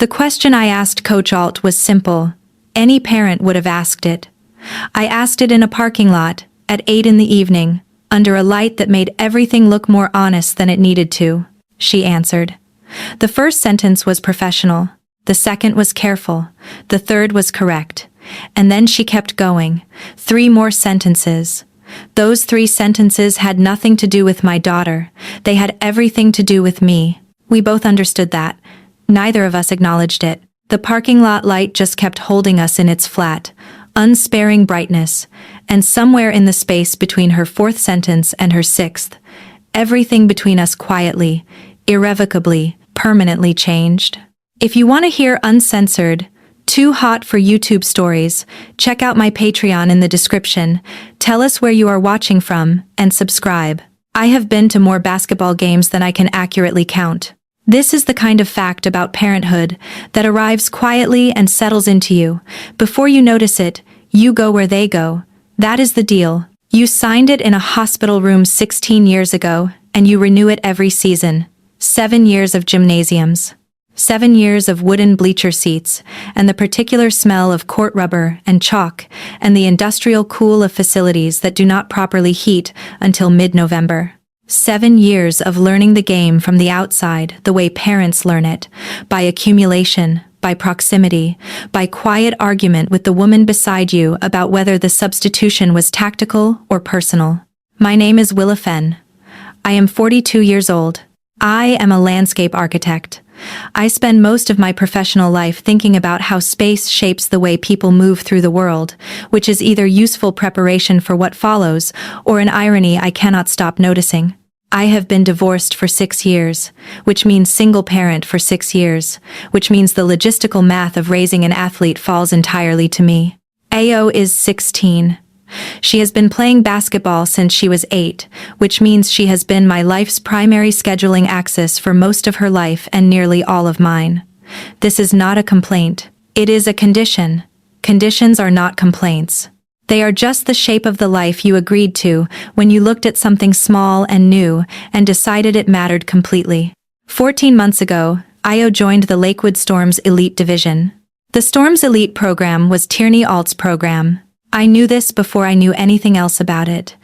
The question I asked Coach Alt was simple. Any parent would have asked it. I asked it in a parking lot, at 8 in the evening, under a light that made everything look more honest than it needed to. She answered. The first sentence was professional. The second was careful. The third was correct. And then she kept going. 3 more sentences. Those 3 sentences had nothing to do with my daughter. They had everything to do with me. We both understood that. Neither of us acknowledged it. The parking lot light just kept holding us in its flat, unsparing brightness, and somewhere in the space between her 4th sentence and her 6th, everything between us quietly, irrevocably, permanently changed. If you want to hear uncensored, too hot for YouTube stories, check out my Patreon in the description, tell us where you are watching from, and subscribe. I have been to more basketball games than I can accurately count. This is the kind of fact about parenthood that arrives quietly and settles into you. Before you notice it, you go where they go. That is the deal. You signed it in a hospital room 16 years ago, and you renew it every season. 7 years of gymnasiums. 7 years of wooden bleacher seats, and the particular smell of court rubber and chalk, and the industrial cool of facilities that do not properly heat until mid-November. 7 years of learning the game from the outside, the way parents learn it, by accumulation, by proximity, by quiet argument with the woman beside you about whether the substitution was tactical or personal. My name is Willa Fenn. I am 42 years old. I am a landscape architect. I spend most of my professional life thinking about how space shapes the way people move through the world, which is either useful preparation for what follows or an irony I cannot stop noticing. I have been divorced for 6 years, which means single parent for 6 years, which means the logistical math of raising an athlete falls entirely to me. Ao is 16. She has been playing basketball since she was 8, which means she has been my life's primary scheduling axis for most of her life and nearly all of mine. This is not a complaint. It is a condition. Conditions are not complaints. They are just the shape of the life you agreed to when you looked at something small and new and decided it mattered completely. 14 months ago, Io joined the Lakewood Storm's Elite Division. The Storm's Elite program was Tierney Alt's program. I knew this before I knew anything else about it.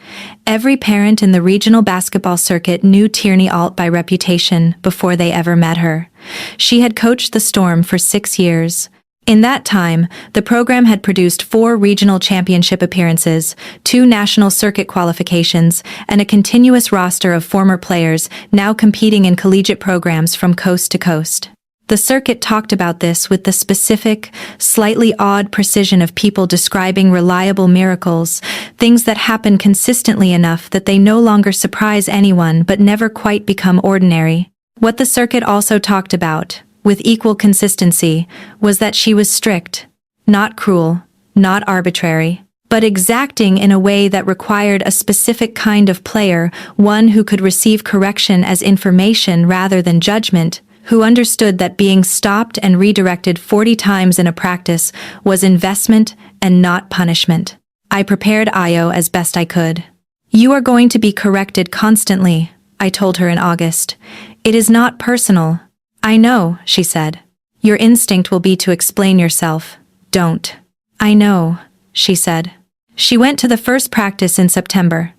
Every parent in the regional basketball circuit knew Tierney Alt by reputation before they ever met her. She had coached the Storm for 6 years. In that time, the program had produced 4 regional championship appearances, 2 national circuit qualifications, and a continuous roster of former players now competing in collegiate programs from coast to coast. The circuit talked about this with the specific, slightly odd precision of people describing reliable miracles, things that happen consistently enough that they no longer surprise anyone but never quite become ordinary. What the circuit also talked about, with equal consistency, was that she was strict, not cruel, not arbitrary, but exacting in a way that required a specific kind of player, one who could receive correction as information rather than judgment, who understood that being stopped and redirected 40 times in a practice was investment and not punishment. I prepared Io as best I could. "You are going to be corrected constantly," I told her in August. "It is not personal." "I know," she said. "Your instinct will be to explain yourself. Don't." "I know," she said. She went to the first practice in September.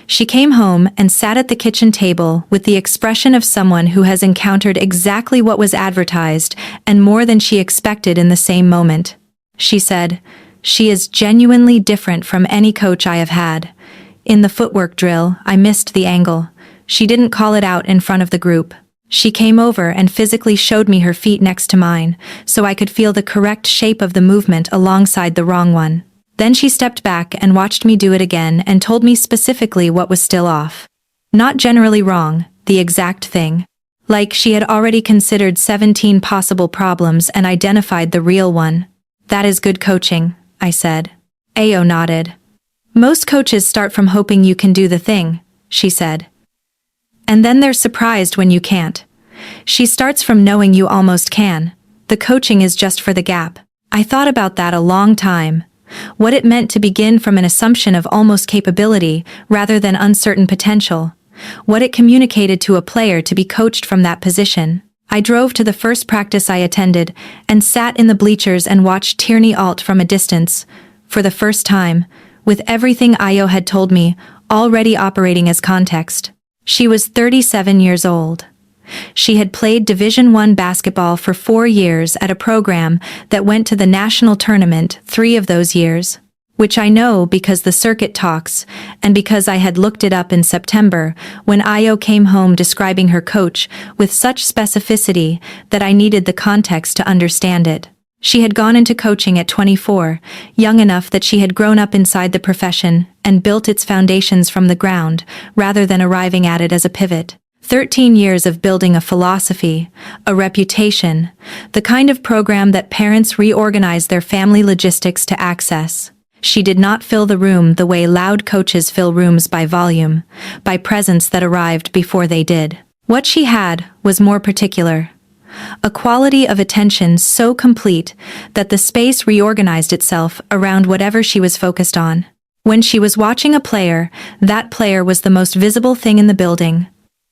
She came home and sat at the kitchen table with the expression of someone who has encountered exactly what was advertised and more than she expected in the same moment. She said, "She is genuinely different from any coach I have had. In the footwork drill, I missed the angle. She didn't call it out in front of the group. She came over and physically showed me her feet next to mine, so I could feel the correct shape of the movement alongside the wrong one. Then she stepped back and watched me do it again and told me specifically what was still off. Not generally wrong, the exact thing. Like she had already considered 17 possible problems and identified the real one. That is good coaching," I said. Ao nodded. "Most coaches start from hoping you can do the thing," she said. "And then they're surprised when you can't. She starts from knowing you almost can. The coaching is just for the gap." I thought about that a long time. What it meant to begin from an assumption of almost capability rather than uncertain potential. What it communicated to a player to be coached from that position. I drove to the first practice I attended and sat in the bleachers and watched Tierney Alt from a distance, for the first time, with everything Io had told me already operating as context. She was 37 years old. She had played Division I basketball for 4 years at a program that went to the national tournament 3 of those years, which I know because the circuit talks and because I had looked it up in September when Io came home describing her coach with such specificity that I needed the context to understand it. She had gone into coaching at 24, young enough that she had grown up inside the profession and built its foundations from the ground rather than arriving at it as a pivot. 13 years of building a philosophy, a reputation, the kind of program that parents reorganize their family logistics to access. She did not fill the room the way loud coaches fill rooms by volume, by presence that arrived before they did. What she had was more particular. A quality of attention so complete that the space reorganized itself around whatever she was focused on. When she was watching a player, that player was the most visible thing in the building.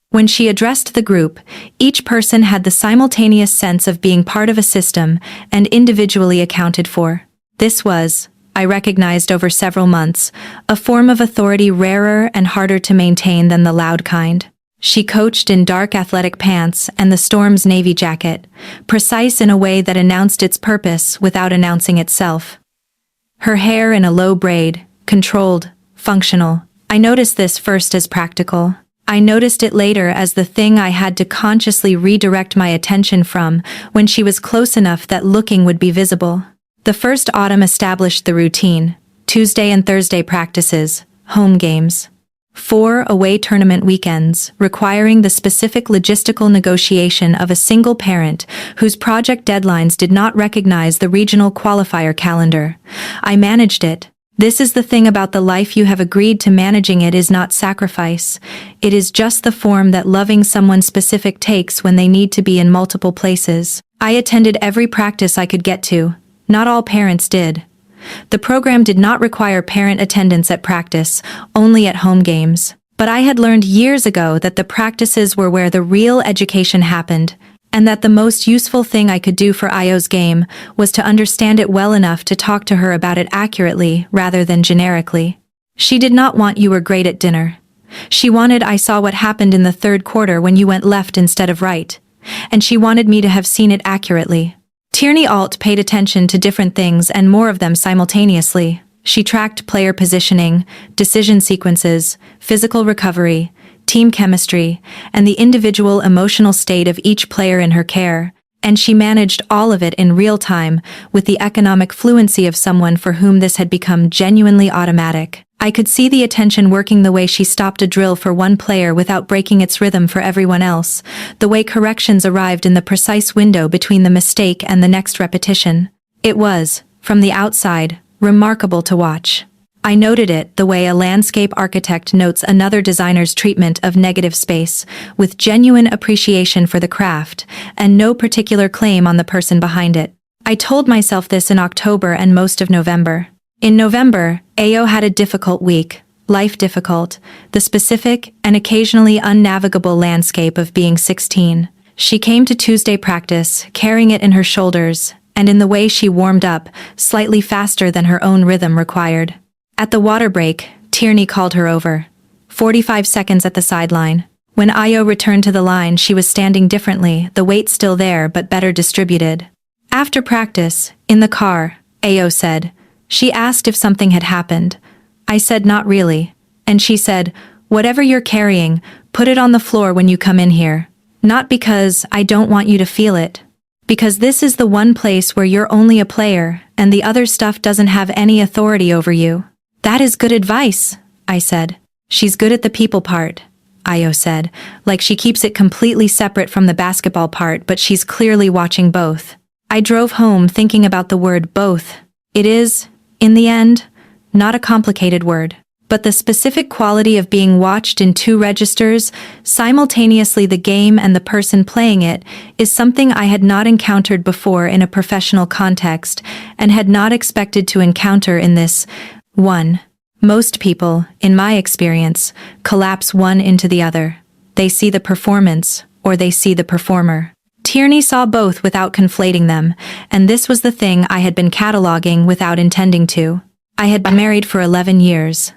When she addressed the group, each person had the simultaneous sense of being part of a system and individually accounted for. This was, I recognized over several months, a form of authority rarer and harder to maintain than the loud kind. She coached in dark athletic pants and the Storm's navy jacket, precise in a way that announced its purpose without announcing itself. Her hair in a low braid, controlled, functional. I noticed this first as practical. I noticed it later as the thing I had to consciously redirect my attention from when she was close enough that looking would be visible. The first autumn established the routine: Tuesday and Thursday practices, home games. 4 away tournament weekends, requiring the specific logistical negotiation of a single parent whose project deadlines did not recognize the regional qualifier calendar. I managed it. This is the thing about the life you have agreed to. Managing it is not sacrifice. It is just the form that loving someone specific takes when they need to be in multiple places. I attended every practice I could get to. Not all parents did. The program did not require parent attendance at practice, only at home games. But I had learned years ago that the practices were where the real education happened, and that the most useful thing I could do for Io's game was to understand it well enough to talk to her about it accurately rather than generically. She did not want "you were great at dinner." She wanted "I saw what happened in the third quarter when you went left instead of right." And she wanted me to have seen it accurately. Tierney Alt paid attention to different things and more of them simultaneously. She tracked player positioning, decision sequences, physical recovery, team chemistry, and the individual emotional state of each player in her care, and she managed all of it in real time with the economic fluency of someone for whom this had become genuinely automatic. I could see the attention working, the way she stopped a drill for one player without breaking its rhythm for everyone else, the way corrections arrived in the precise window between the mistake and the next repetition. It was, from the outside, remarkable to watch. I noted it the way a landscape architect notes another designer's treatment of negative space, with genuine appreciation for the craft, and no particular claim on the person behind it. I told myself this in October and most of November. In November, Ao had a difficult week, life difficult, the specific and occasionally unnavigable landscape of being 16. She came to Tuesday practice, carrying it in her shoulders, and in the way she warmed up, slightly faster than her own rhythm required. At the water break, Tierney called her over. 45 seconds at the sideline. When Io returned to the line, she was standing differently, the weight still there but better distributed. After practice, in the car, Ao said, she asked if something had happened. I said not really. And she said, "Whatever you're carrying, put it on the floor when you come in here. Not because I don't want you to feel it. Because this is the one place where you're only a player, and the other stuff doesn't have any authority over you." "That is good advice," I said. "She's good at the people part," Io said, like she keeps it completely separate from the basketball part, but she's clearly watching both. I drove home thinking about the word both. It is, in the end, not a complicated word. But the specific quality of being watched in 2 registers, simultaneously the game and the person playing it, is something I had not encountered before in a professional context, and had not expected to encounter in this one. Most people, in my experience, collapse one into the other. They see the performance, or they see the performer. Tierney saw both without conflating them, and this was the thing I had been cataloging without intending to. I had been married for 11 years.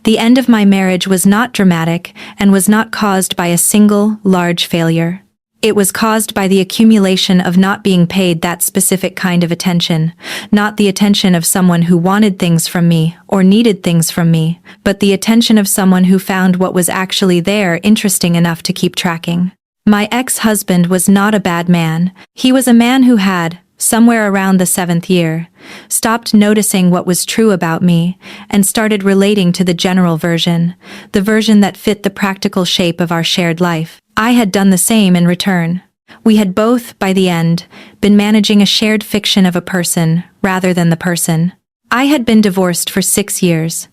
The end of my marriage was not dramatic and was not caused by a single, large failure. It was caused by the accumulation of not being paid that specific kind of attention, not the attention of someone who wanted things from me or needed things from me, but the attention of someone who found what was actually there interesting enough to keep tracking. My ex-husband was not a bad man. He was a man who had, somewhere around the 7th year, stopped noticing what was true about me and started relating to the general version, the version that fit the practical shape of our shared life. I had done the same in return. We had both, by the end, been managing a shared fiction of a person rather than the person. I had been divorced for 6 years.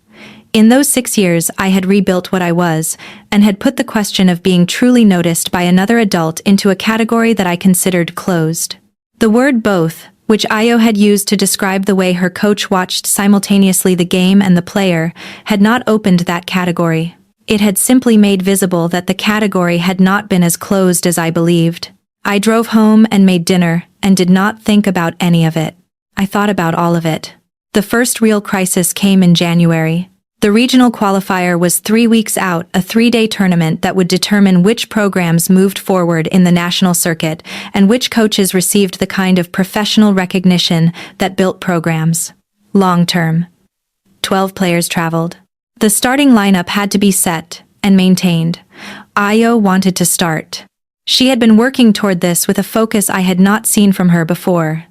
In those 6 years, I had rebuilt what I was, and had put the question of being truly noticed by another adult into a category that I considered closed. The word both, which Io had used to describe the way her coach watched simultaneously the game and the player, had not opened that category. It had simply made visible that the category had not been as closed as I believed. I drove home and made dinner, and did not think about any of it. I thought about all of it. The first real crisis came in January. The regional qualifier was 3 weeks out, a 3-day tournament that would determine which programs moved forward in the national circuit and which coaches received the kind of professional recognition that built programs. Long term. 12 players traveled. The starting lineup had to be set and maintained. Io wanted to start. She had been working toward this with a focus I had not seen from her before.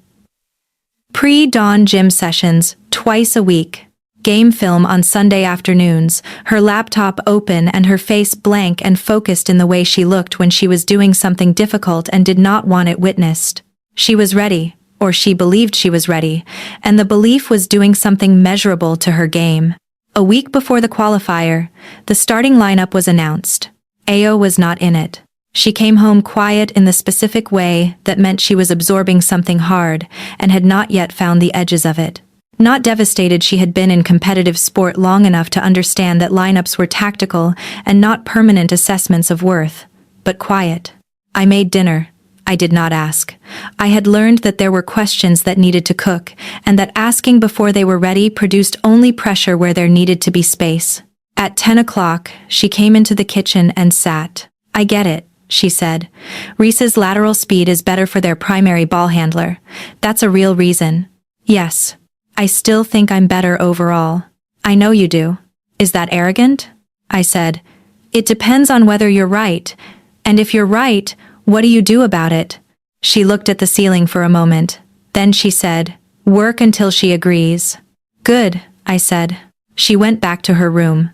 Pre-dawn gym sessions, twice a week. Game film on Sunday afternoons, her laptop open and her face blank and focused in the way she looked when she was doing something difficult and did not want it witnessed. She was ready, or she believed she was ready, and the belief was doing something measurable to her game. A week before the qualifier, the starting lineup was announced. Io was not in it. She came home quiet in the specific way that meant she was absorbing something hard and had not yet found the edges of it. Not devastated, she had been in competitive sport long enough to understand that lineups were tactical and not permanent assessments of worth, but quiet. I made dinner. I did not ask. I had learned that there were questions that needed to cook, and that asking before they were ready produced only pressure where there needed to be space. At 10 o'clock, she came into the kitchen and sat. "I get it," she said. "Reese's lateral speed is better for their primary ball handler. That's a real reason." "Yes. I still think I'm better overall." "I know you do. Is that arrogant?" I said. "It depends on whether you're right. And if you're right, what do you do about it?" She looked at the ceiling for a moment. Then she said, "Work until she agrees." "Good," I said. She went back to her room.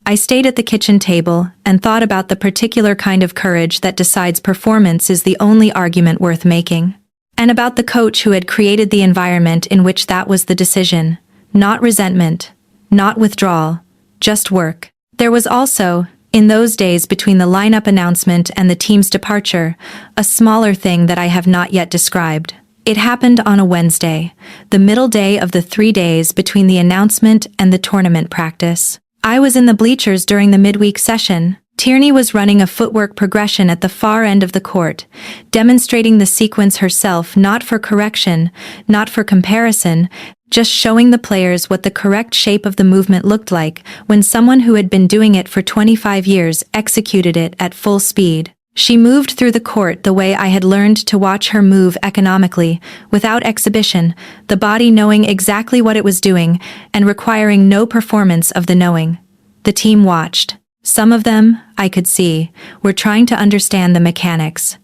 I stayed at the kitchen table and thought about the particular kind of courage that decides performance is the only argument worth making. And about the coach who had created the environment in which that was the decision. Not resentment, not withdrawal, just work. There was also, in those days between the lineup announcement and the team's departure, a smaller thing that I have not yet described. It happened on a Wednesday, the middle day of the 3 days between the announcement and the tournament practice. I was in the bleachers during the midweek session. Tierney was running a footwork progression at the far end of the court, demonstrating the sequence herself, not for correction, not for comparison, just showing the players what the correct shape of the movement looked like when someone who had been doing it for 25 years executed it at full speed. She moved through the court the way I had learned to watch her move economically, without exhibition, the body knowing exactly what it was doing and requiring no performance of the knowing. The team watched. Some of them, I could see, were trying to understand the mechanics.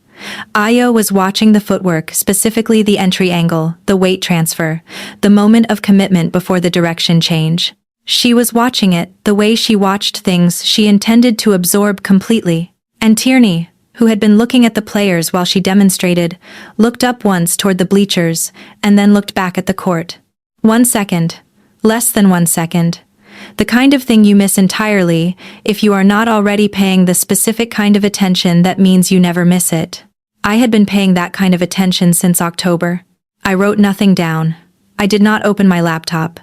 Io was watching the footwork, specifically the entry angle, the weight transfer, the moment of commitment before the direction change. She was watching it the way she watched things she intended to absorb completely. And Tierney, who had been looking at the players while she demonstrated, looked up once toward the bleachers and then looked back at the court. 1 second. Less than 1 second. The kind of thing you miss entirely if you are not already paying the specific kind of attention that means you never miss it. I had been paying that kind of attention since October. I wrote nothing down. I did not open my laptop.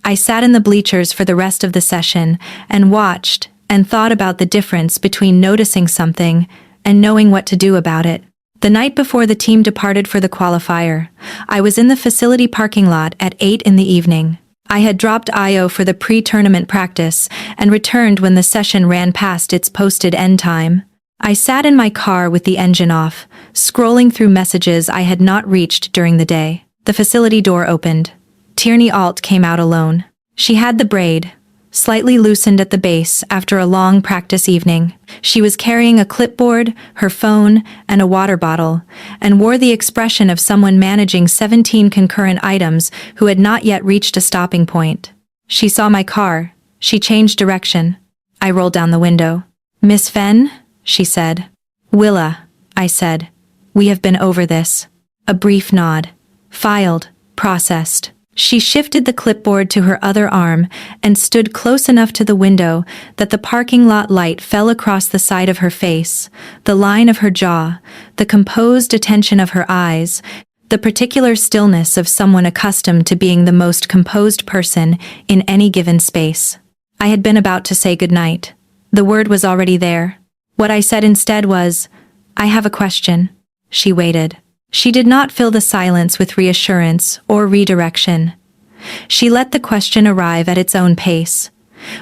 I sat in the bleachers for the rest of the session and watched and thought about the difference between noticing something and knowing what to do about it. The night before the team departed for the qualifier, I was in the facility parking lot at 8 in the evening. I had dropped Io for the pre-tournament practice and returned when the session ran past its posted end time. I sat in my car with the engine off, scrolling through messages I had not reached during the day. The facility door opened. Tierney Alt came out alone. She had the braid, slightly loosened at the base after a long practice evening. She was carrying a clipboard, her phone, and a water bottle, and wore the expression of someone managing 17 concurrent items who had not yet reached a stopping point. She saw my car. She changed direction. I rolled down the window. "Miss Fenn?" she said. "Willa," I said. "We have been over this." A brief nod. Filed. Processed. She shifted the clipboard to her other arm and stood close enough to the window that the parking lot light fell across the side of her face, the line of her jaw, the composed attention of her eyes, the particular stillness of someone accustomed to being the most composed person in any given space. I had been about to say goodnight. The word was already there. What I said instead was, "I have a question." She waited. She did not fill the silence with reassurance or redirection. She let the question arrive at its own pace,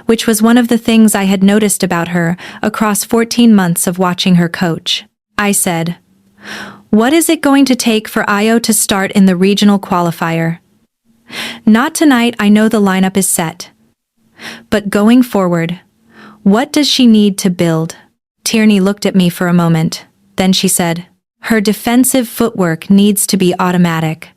which was one of the things I had noticed about her across 14 months of watching her coach. I said, "What is it going to take for Io to start in the regional qualifier?" "Not tonight, I know the lineup is set. But going forward, what does she need to build?" Tierney looked at me for a moment. Then she said, "Her defensive footwork needs to be automatic.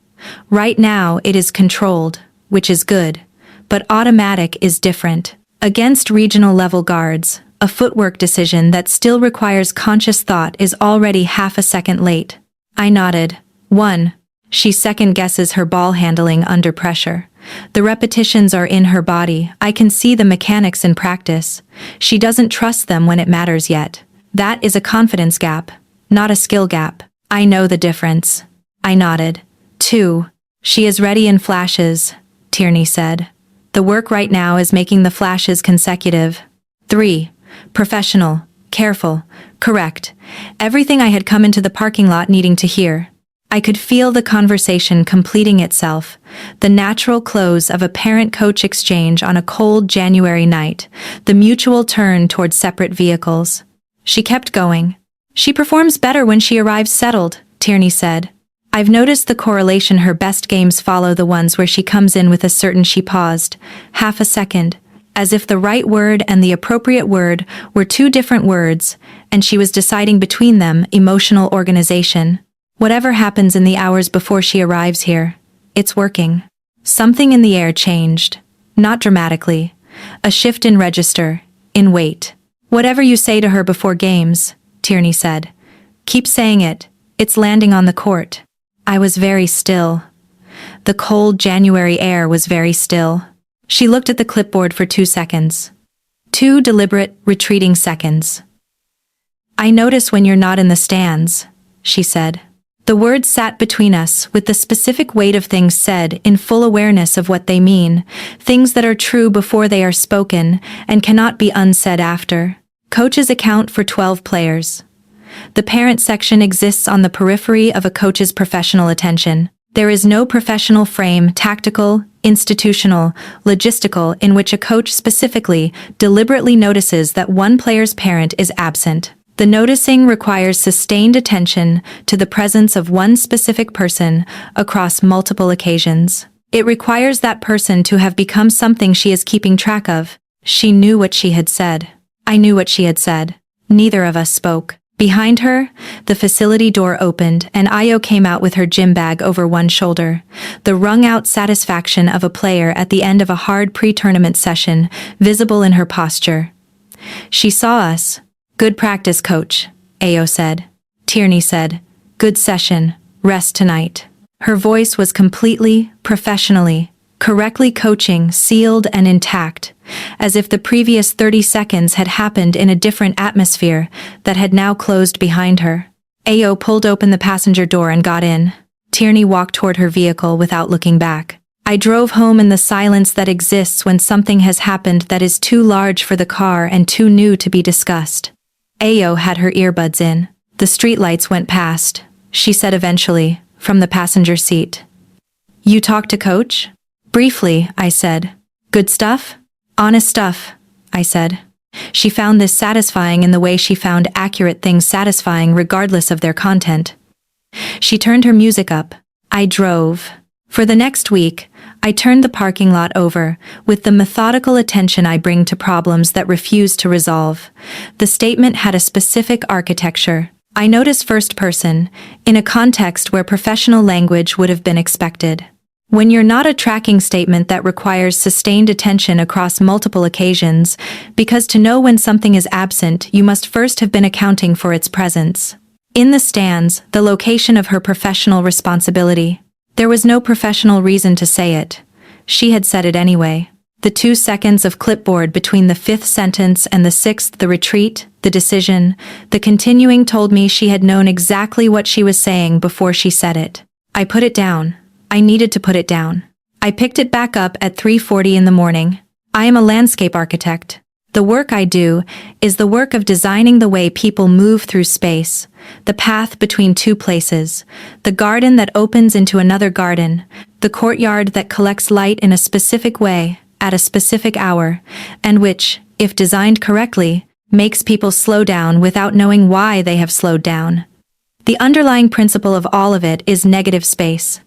Right now it is controlled, which is good, but automatic is different. Against regional level guards, a footwork decision that still requires conscious thought is already half a second late." I nodded. 1. She second guesses her ball handling under pressure. The repetitions are in her body. I can see the mechanics in practice. She doesn't trust them when it matters yet. That is a confidence gap, not a skill gap. I know the difference. I nodded. 2. She is ready in flashes, Tierney said. The work right now is making the flashes consecutive. 3. Professional, careful, correct. Everything I had come into the parking lot needing to hear. I could feel the conversation completing itself, the natural close of a parent-coach exchange on a cold January night, the mutual turn toward separate vehicles. She kept going. "She performs better when she arrives settled," Tierney said. "I've noticed the correlation. Her best games follow the ones where she comes in with a certain." She paused, half a second, as if the right word and the appropriate word were two different words, and she was deciding between them. Emotional organization. "Whatever happens in the hours before she arrives here, it's working." Something in the air changed. Not dramatically. A shift in register, in weight. "Whatever you say to her before games," Tierney said, "keep saying it. It's landing on the court." I was very still. The cold January air was very still. She looked at the clipboard for 2 seconds. 2 deliberate, retreating seconds. "I notice when you're not in the stands," she said. The words sat between us with the specific weight of things said in full awareness of what they mean, things that are true before they are spoken and cannot be unsaid after. Coaches account for 12 players. The parent section exists on the periphery of a coach's professional attention. There is no professional frame, tactical, institutional, logistical, in which a coach specifically, deliberately notices that one player's parent is absent. The noticing requires sustained attention to the presence of one specific person across multiple occasions. It requires that person to have become something she is keeping track of. She knew what she had said. I knew what she had said. Neither of us spoke. Behind her, the facility door opened and Io came out with her gym bag over one shoulder, the wrung-out satisfaction of a player at the end of a hard pre-tournament session visible in her posture. She saw us. "Good practice, coach," Io said. Tierney said, "Good session, rest tonight." Her voice was completely, professionally, correctly coaching, sealed and intact, as if the previous 30 seconds had happened in a different atmosphere that had now closed behind her. Io pulled open the passenger door and got in. Tierney walked toward her vehicle without looking back. I drove home in the silence that exists when something has happened that is too large for the car and too new to be discussed. Io had her earbuds in. The streetlights went past, she said eventually, from the passenger seat. You talked to Coach? Briefly, I said. Good stuff? Honest stuff, I said. She found this satisfying in the way she found accurate things satisfying regardless of their content. She turned her music up. I drove. For the next week, I turned the parking lot over, with the methodical attention I bring to problems that refuse to resolve. The statement had a specific architecture. I noticed first person, in a context where professional language would have been expected. When you're not a tracking statement that requires sustained attention across multiple occasions, because to know when something is absent, you must first have been accounting for its presence. In the stands, the location of her professional responsibility. There was no professional reason to say it. She had said it anyway. The 2 seconds of clipboard between the 5th sentence and the 6th, the retreat, the decision, the continuing told me she had known exactly what she was saying before she said it. I put it down. I needed to put it down. I picked it back up at 3:40 in the morning. I am a landscape architect. The work I do is the work of designing the way people move through space, the path between two places, the garden that opens into another garden, the courtyard that collects light in a specific way, at a specific hour, and which, if designed correctly, makes people slow down without knowing why they have slowed down. The underlying principle of all of it is negative space.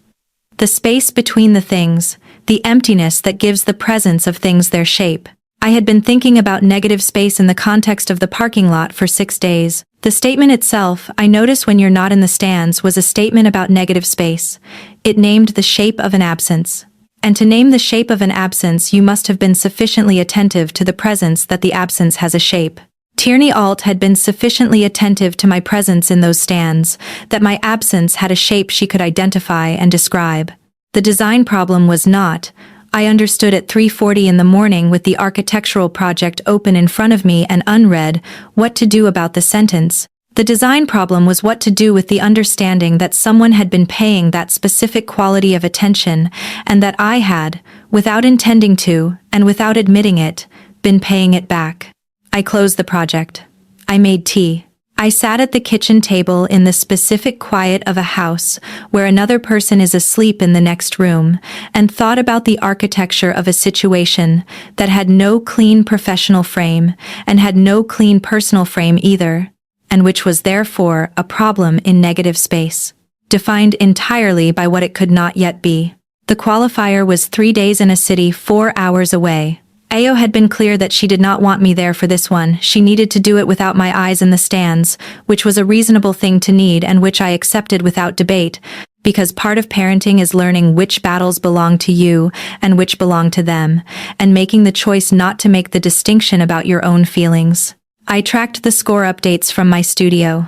The space between the things, the emptiness that gives the presence of things their shape. I had been thinking about negative space in the context of the parking lot for 6 days. The statement itself, I notice when you're not in the stands, was a statement about negative space. It named the shape of an absence. And to name the shape of an absence, you must have been sufficiently attentive to the presence that the absence has a shape. Tierney Alt had been sufficiently attentive to my presence in those stands, that my absence had a shape she could identify and describe. The design problem was not, I understood at 3:40 in the morning with the architectural project open in front of me and unread, what to do about the sentence. The design problem was what to do with the understanding that someone had been paying that specific quality of attention, and that I had, without intending to, and without admitting it, been paying it back. I closed the project. I made tea. I sat at the kitchen table in the specific quiet of a house where another person is asleep in the next room, and thought about the architecture of a situation that had no clean professional frame and had no clean personal frame either, and which was therefore a problem in negative space, defined entirely by what it could not yet be. The qualifier was 3 days in a city 4 hours away. Ayo had been clear that she did not want me there for this one. She needed to do it without my eyes in the stands, which was a reasonable thing to need and which I accepted without debate, because part of parenting is learning which battles belong to you and which belong to them, and making the choice not to make the distinction about your own feelings. I tracked the score updates from my studio.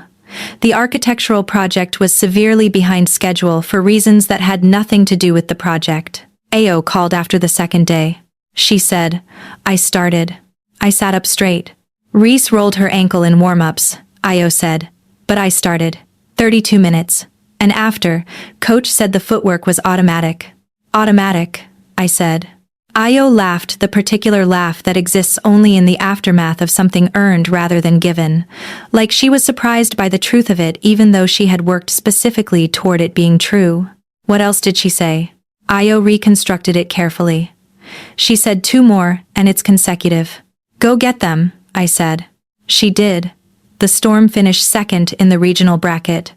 The architectural project was severely behind schedule for reasons that had nothing to do with the project. Ayo called after the second day. She said, I started. I sat up straight. Reese rolled her ankle in warm-ups, Ayo said. But I started. 32 minutes. And after, Coach said the footwork was automatic. Automatic, I said. Ayo laughed, the particular laugh that exists only in the aftermath of something earned rather than given, like she was surprised by the truth of it even though she had worked specifically toward it being true. What else did she say? Ayo reconstructed it carefully. She said 2 more, and it's consecutive. Go get them, I said. She did. The Storm finished second in the regional bracket.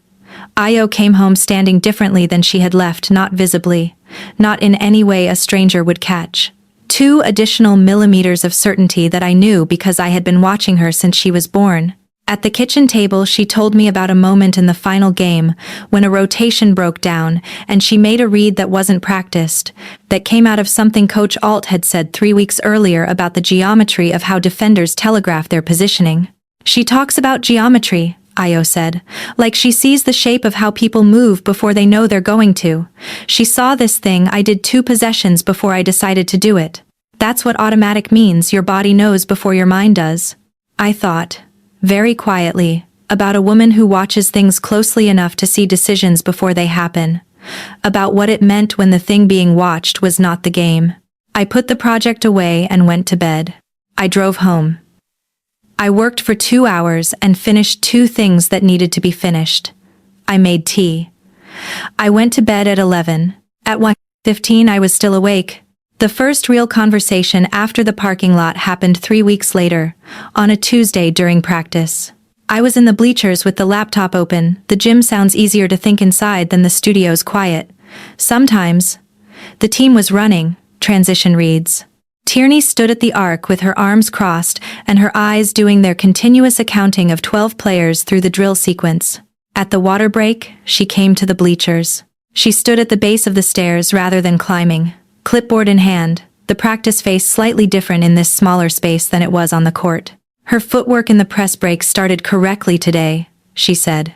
Ayo came home standing differently than she had left, not visibly, not in any way a stranger would catch. 2 additional millimeters of certainty that I knew because I had been watching her since she was born. At the kitchen table, she told me about a moment in the final game when a rotation broke down and she made a read that wasn't practiced, that came out of something Coach Alt had said 3 weeks earlier about the geometry of how defenders telegraph their positioning. She talks about geometry, Ayo said, like she sees the shape of how people move before they know they're going to. She saw this thing I did 2 possessions before I decided to do it. That's what automatic means, your body knows before your mind does. I thought, very quietly, about a woman who watches things closely enough to see decisions before they happen, about what it meant when the thing being watched was not the game. I put the project away and went to bed. I drove home. I worked for 2 hours and finished 2 things that needed to be finished. I made tea. I went to bed at 11. At 1:15 I was still awake. The first real conversation after the parking lot happened 3 weeks later, on a Tuesday during practice. I was in the bleachers with the laptop open. The gym sounds easier to think inside than the studio's quiet. Sometimes. The team was running, transition reads. Tierney stood at the arc with her arms crossed and her eyes doing their continuous accounting of 12 players through the drill sequence. At the water break, she came to the bleachers. She stood at the base of the stairs rather than climbing, clipboard in hand, the practice face slightly different in this smaller space than it was on the court. Her footwork in the press break started correctly today, she said.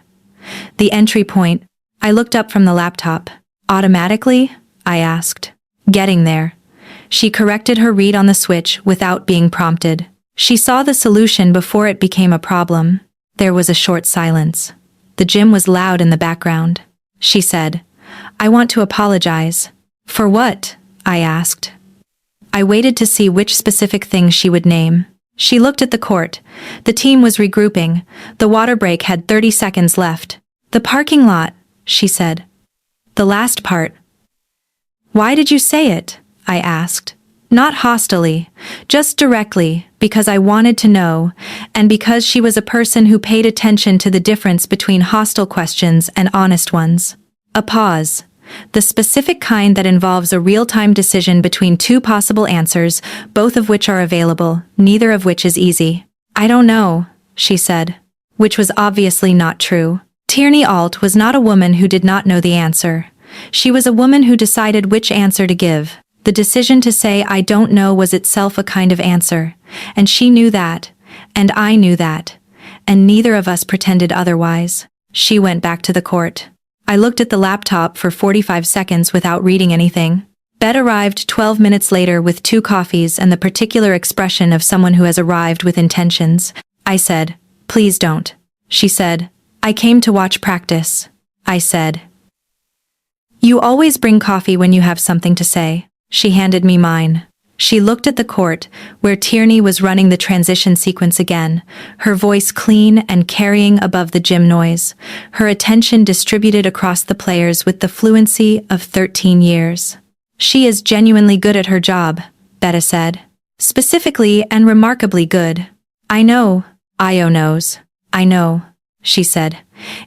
The entry point. I looked up from the laptop. Automatically? I asked. Getting there. She corrected her read on the switch without being prompted. She saw the solution before it became a problem. There was a short silence. The gym was loud in the background. She said, I want to apologize. For what? I asked. I waited to see which specific thing she would name. She looked at the court. The team was regrouping. The water break had 30 seconds left. The parking lot, she said. The last part. Why did you say it? I asked. Not hostilely, just directly, because I wanted to know, and because she was a person who paid attention to the difference between hostile questions and honest ones. A pause. The specific kind that involves a real-time decision between 2 possible answers, both of which are available, neither of which is easy. I don't know, she said. Which was obviously not true. Tierney Alt was not a woman who did not know the answer. She was a woman who decided which answer to give. The decision to say I don't know was itself a kind of answer, and she knew that, and I knew that, and neither of us pretended otherwise. She went back to the court. I looked at the laptop for 45 seconds without reading anything. Bet arrived 12 minutes later with 2 coffees and the particular expression of someone who has arrived with intentions. I said, please don't. She said, I came to watch practice. I said, you always bring coffee when you have something to say. She handed me mine. She looked at the court, where Tierney was running the transition sequence again, her voice clean and carrying above the gym noise, her attention distributed across the players with the fluency of 13 years. She is genuinely good at her job, Betta said. Specifically and remarkably good. I know, Io knows. I know, she said.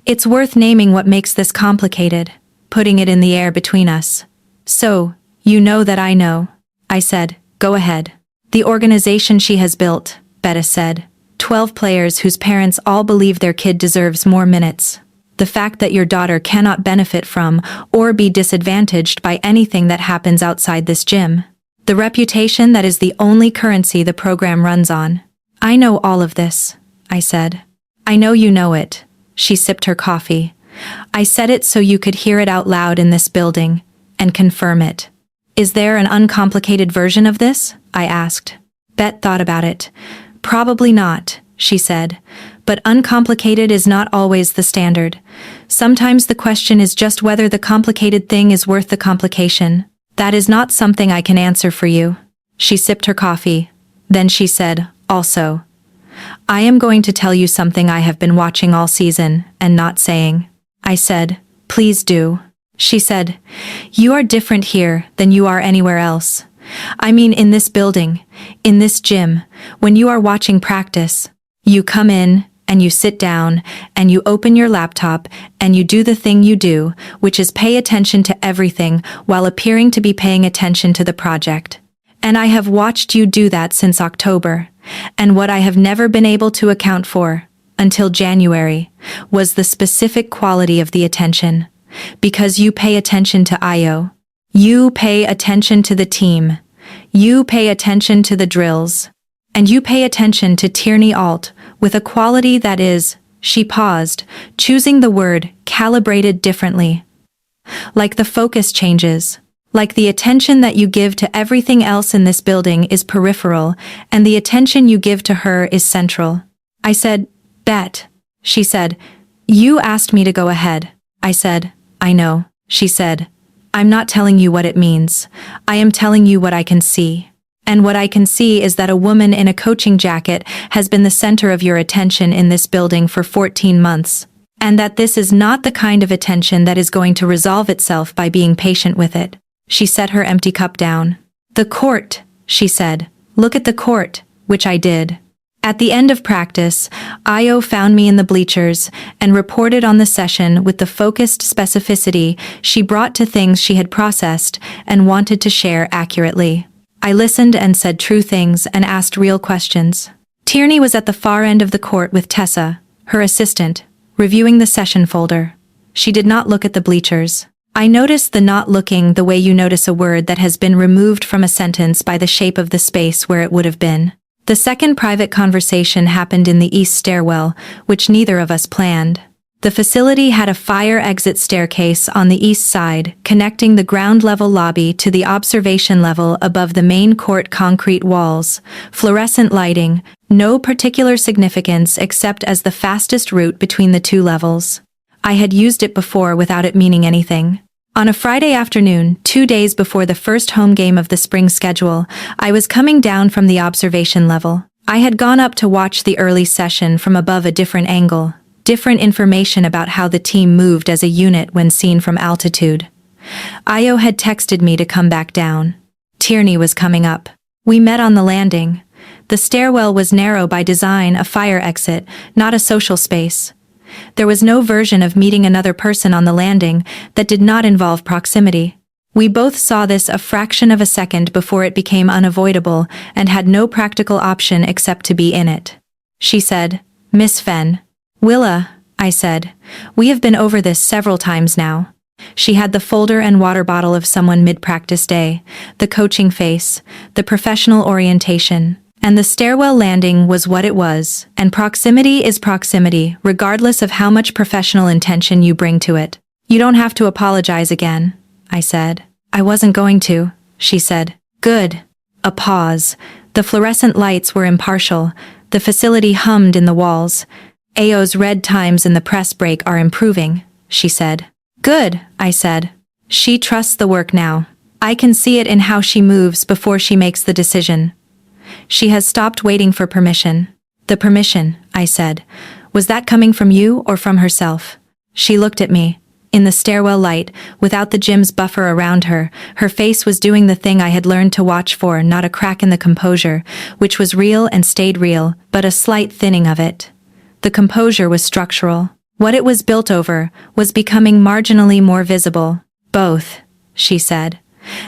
It's worth naming what makes this complicated, putting it in the air between us. So, you know that I know. I said, go ahead. The organization she has built, Betta said. 12 players whose parents all believe their kid deserves more minutes. The fact that your daughter cannot benefit from or be disadvantaged by anything that happens outside this gym. The reputation that is the only currency the program runs on. I know all of this, I said. I know you know it. She sipped her coffee. I said it so you could hear it out loud in this building, and confirm it. Is there an uncomplicated version of this? I asked. Bet thought about it. Probably not, she said. But uncomplicated is not always the standard. Sometimes the question is just whether the complicated thing is worth the complication. That is not something I can answer for you. She sipped her coffee. Then she said, also, I am going to tell you something I have been watching all season and not saying. I said, please do. She said, you are different here than you are anywhere else. I mean in this building, in this gym, when you are watching practice. You come in, and you sit down, and you open your laptop, and you do the thing you do, which is pay attention to everything while appearing to be paying attention to the project. And I have watched you do that since October, and what I have never been able to account for, until January, was the specific quality of the attention. Because you pay attention to Io. You pay attention to the team. You pay attention to the drills. And you pay attention to Tierney Alt with a quality that is, she paused, choosing the word calibrated differently. Like the focus changes. Like the attention that you give to everything else in this building is peripheral, and the attention you give to her is central. I said, Bet. She said, you asked me to go ahead. I said, I know. She said, I'm not telling you what it means. I am telling you what I can see. And what I can see is that a woman in a coaching jacket has been the center of your attention in this building for 14 months. And that this is not the kind of attention that is going to resolve itself by being patient with it. She set her empty cup down. The court, she said. Look at the court, which I did. At the end of practice, Io found me in the bleachers and reported on the session with the focused specificity she brought to things she had processed and wanted to share accurately. I listened and said true things and asked real questions. Tierney was at the far end of the court with Tessa, her assistant, reviewing the session folder. She did not look at the bleachers. I noticed the not looking the way you notice a word that has been removed from a sentence by the shape of the space where it would have been. The second private conversation happened in the east stairwell, which neither of us planned. The facility had a fire exit staircase on the east side, connecting the ground-level lobby to the observation level above the main court concrete walls. Fluorescent lighting, no particular significance except as the fastest route between the two levels. I had used it before without it meaning anything. On a Friday afternoon, 2 days before the first home game of the spring schedule, I was coming down from the observation level. I had gone up to watch the early session from above a different angle. Different information about how the team moved as a unit when seen from altitude. Io had texted me to come back down. Tierney was coming up. We met on the landing. The stairwell was narrow by design, a fire exit, not a social space. There was no version of meeting another person on the landing that did not involve proximity. We both saw this a fraction of a second before it became unavoidable and had no practical option except to be in it. She said, "Miss Fenn." "Willa," I said, "we have been over this several times now." She had the folder and water bottle of someone mid-practice day, the coaching face, the professional orientation, and the stairwell landing was what it was, and proximity is proximity, regardless of how much professional intention you bring to it. "You don't have to apologize again," I said. "I wasn't going to," she said. "Good." A pause. The fluorescent lights were impartial. The facility hummed in the walls. "AO's red times in the press break are improving," she said. "Good," I said. "She trusts the work now. I can see it in how she moves before she makes the decision. She has stopped waiting for permission." "The permission," I said. "Was that coming from you or from herself?" She looked at me. In the stairwell light, without the gym's buffer around her, her face was doing the thing I had learned to watch for, not a crack in the composure, which was real and stayed real, but a slight thinning of it. The composure was structural. What it was built over was becoming marginally more visible. "Both," she said.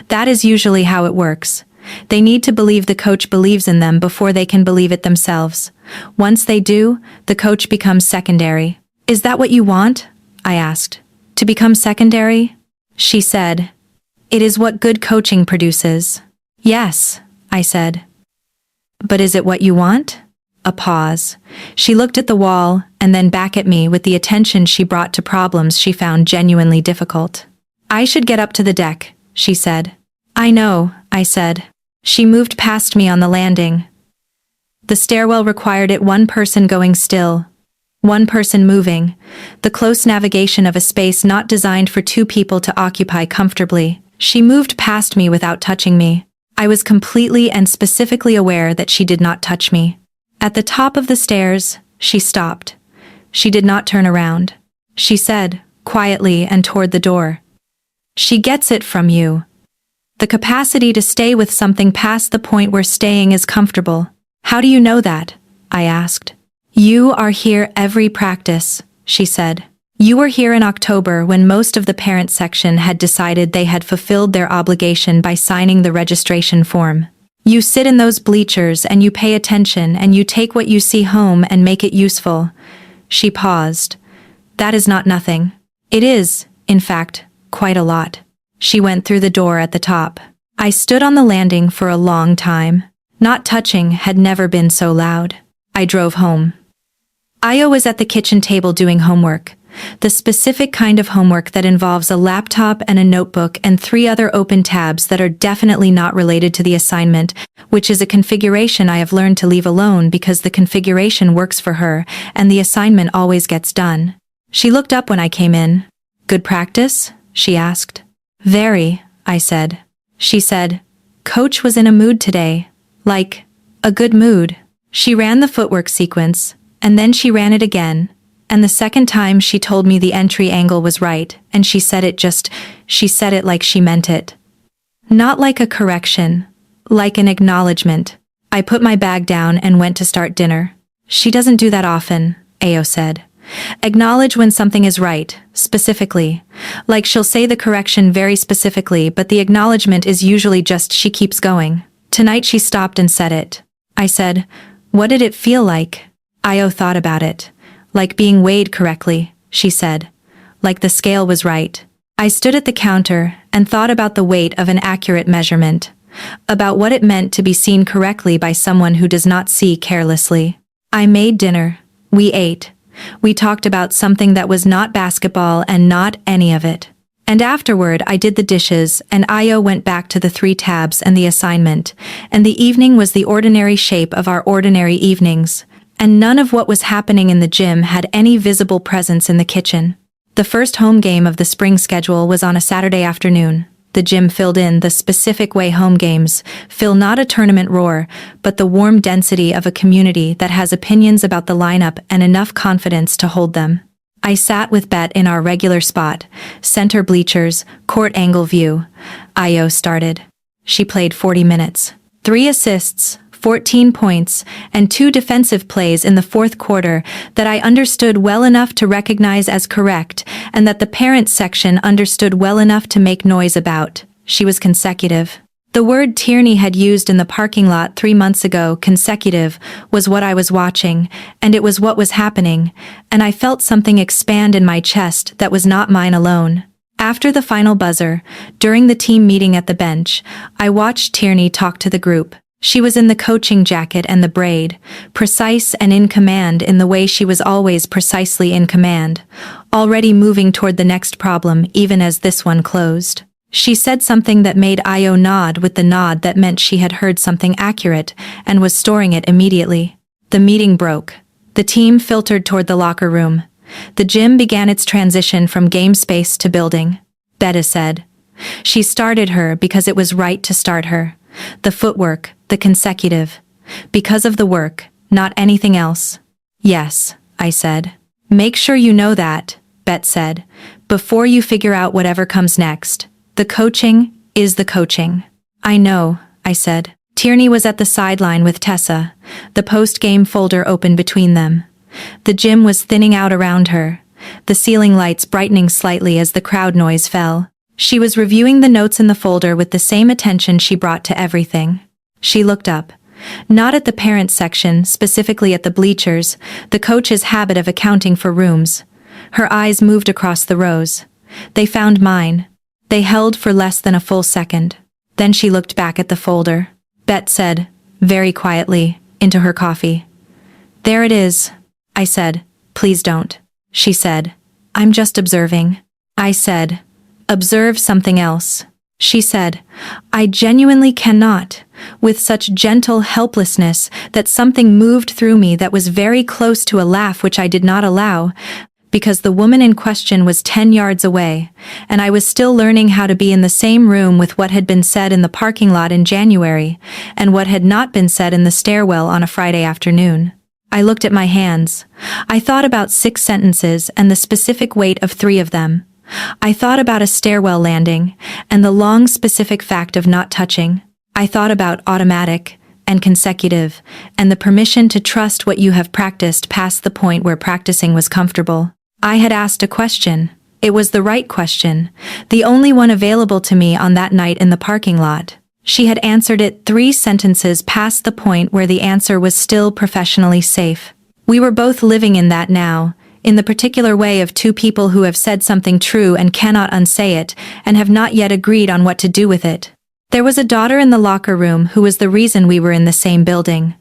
"That is usually how it works. They need to believe the coach believes in them before they can believe it themselves. Once they do, the coach becomes secondary." "Is that what you want?" I asked. "To become secondary?" She said, "It is what good coaching produces." "Yes," I said. "But is it what you want?" A pause. She looked at the wall and then back at me with the attention she brought to problems she found genuinely difficult. "I should get up to the deck," she said. "I know," I said. She moved past me on the landing. The stairwell required it one person going still, one person moving, the close navigation of a space not designed for two people to occupy comfortably. She moved past me without touching me. I was completely and specifically aware that she did not touch me. At the top of the stairs, she stopped. She did not turn around. She said, quietly and toward the door, "She gets it from you. The capacity to stay with something past the point where staying is comfortable." "How do you know that?" I asked. "You are here every practice," she said. "You were here in October when most of the parent section had decided they had fulfilled their obligation by signing the registration form. You sit in those bleachers and you pay attention and you take what you see home and make it useful." She paused. "That is not nothing. It is, in fact, quite a lot." She went through the door at the top. I stood on the landing for a long time. Not touching had never been so loud. I drove home. Io was at the kitchen table doing homework. The specific kind of homework that involves a laptop and a notebook and 3 other open tabs that are definitely not related to the assignment, which is a configuration I have learned to leave alone because the configuration works for her and the assignment always gets done. She looked up when I came in. "Good practice?" she asked. "Very," I said. She said, "Coach was in a mood today. Like, a good mood. She ran the footwork sequence, and then she ran it again, and the second time she told me the entry angle was right, and she said it like she meant it. Not like a correction, like an acknowledgement. I put my bag down and went to start dinner. She doesn't do that often, Ao said. Acknowledge when something is right, specifically. Like she'll say the correction very specifically, but the acknowledgement is usually just she keeps going. Tonight she stopped and said it. I said, what did it feel like? Ao thought about it. Like being weighed correctly, she said. Like the scale was right. I stood at the counter and thought about the weight of an accurate measurement. About what it meant to be seen correctly by someone who does not see carelessly. I made dinner. We ate. We talked about something that was not basketball and not any of it. And afterward I did the dishes and Ao went back to the 3 tabs and the assignment, and the evening was the ordinary shape of our ordinary evenings, and none of what was happening in the gym had any visible presence in the kitchen. The first home game of the spring schedule was on a Saturday afternoon. The gym filled in the specific way home games fill not a tournament roar, but the warm density of a community that has opinions about the lineup and enough confidence to hold them. I sat with Bet in our regular spot, center bleachers, court angle view. Ao started. She played 40 minutes. 3 assists, 14 points, and 2 defensive plays in the fourth quarter that I understood well enough to recognize as correct, and that the parents section understood well enough to make noise about. She was consecutive. The word Tierney had used in the parking lot 3 months ago, consecutive, was what I was watching, and it was what was happening, and I felt something expand in my chest that was not mine alone. After the final buzzer, during the team meeting at the bench, I watched Tierney talk to the group. She was in the coaching jacket and the braid, precise and in command in the way she was always precisely in command, already moving toward the next problem even as this one closed. She said something that made Ao nod with the nod that meant she had heard something accurate and was storing it immediately. The meeting broke. The team filtered toward the locker room. The gym began its transition from game space to building. Betta said. She started her because it was right to start her. The footwork, the consecutive. Because of the work, not anything else. Yes, I said. Make sure you know that, Bet said, before you figure out whatever comes next. The coaching is the coaching. I know, I said. Tierney was at the sideline with Tessa, the post-game folder open between them. The gym was thinning out around her, the ceiling lights brightening slightly as the crowd noise fell. She was reviewing the notes in the folder with the same attention she brought to everything. She looked up. Not at the parents section, specifically at the bleachers, the coach's habit of accounting for rooms. Her eyes moved across the rows. They found mine. They held for less than a full second. Then she looked back at the folder. Bet said, very quietly, into her coffee. There it is. I said, please don't. She said, I'm just observing. I said, observe something else. She said, I genuinely cannot, with such gentle helplessness that something moved through me that was very close to a laugh which I did not allow, because the woman in question was 10 yards away, and I was still learning how to be in the same room with what had been said in the parking lot in January, and what had not been said in the stairwell on a Friday afternoon. I looked at my hands. I thought about 6 sentences and the specific weight of 3 of them. I thought about a stairwell landing, and the long specific fact of not touching. I thought about automatic and consecutive, and the permission to trust what you have practiced past the point where practicing was comfortable. I had asked a question. It was the right question, the only one available to me on that night in the parking lot. She had answered it 3 sentences past the point where the answer was still professionally safe. We were both living in that now, in the particular way of 2 people who have said something true and cannot unsay it, and have not yet agreed on what to do with it. There was a daughter in the locker room who was the reason we were in the same building.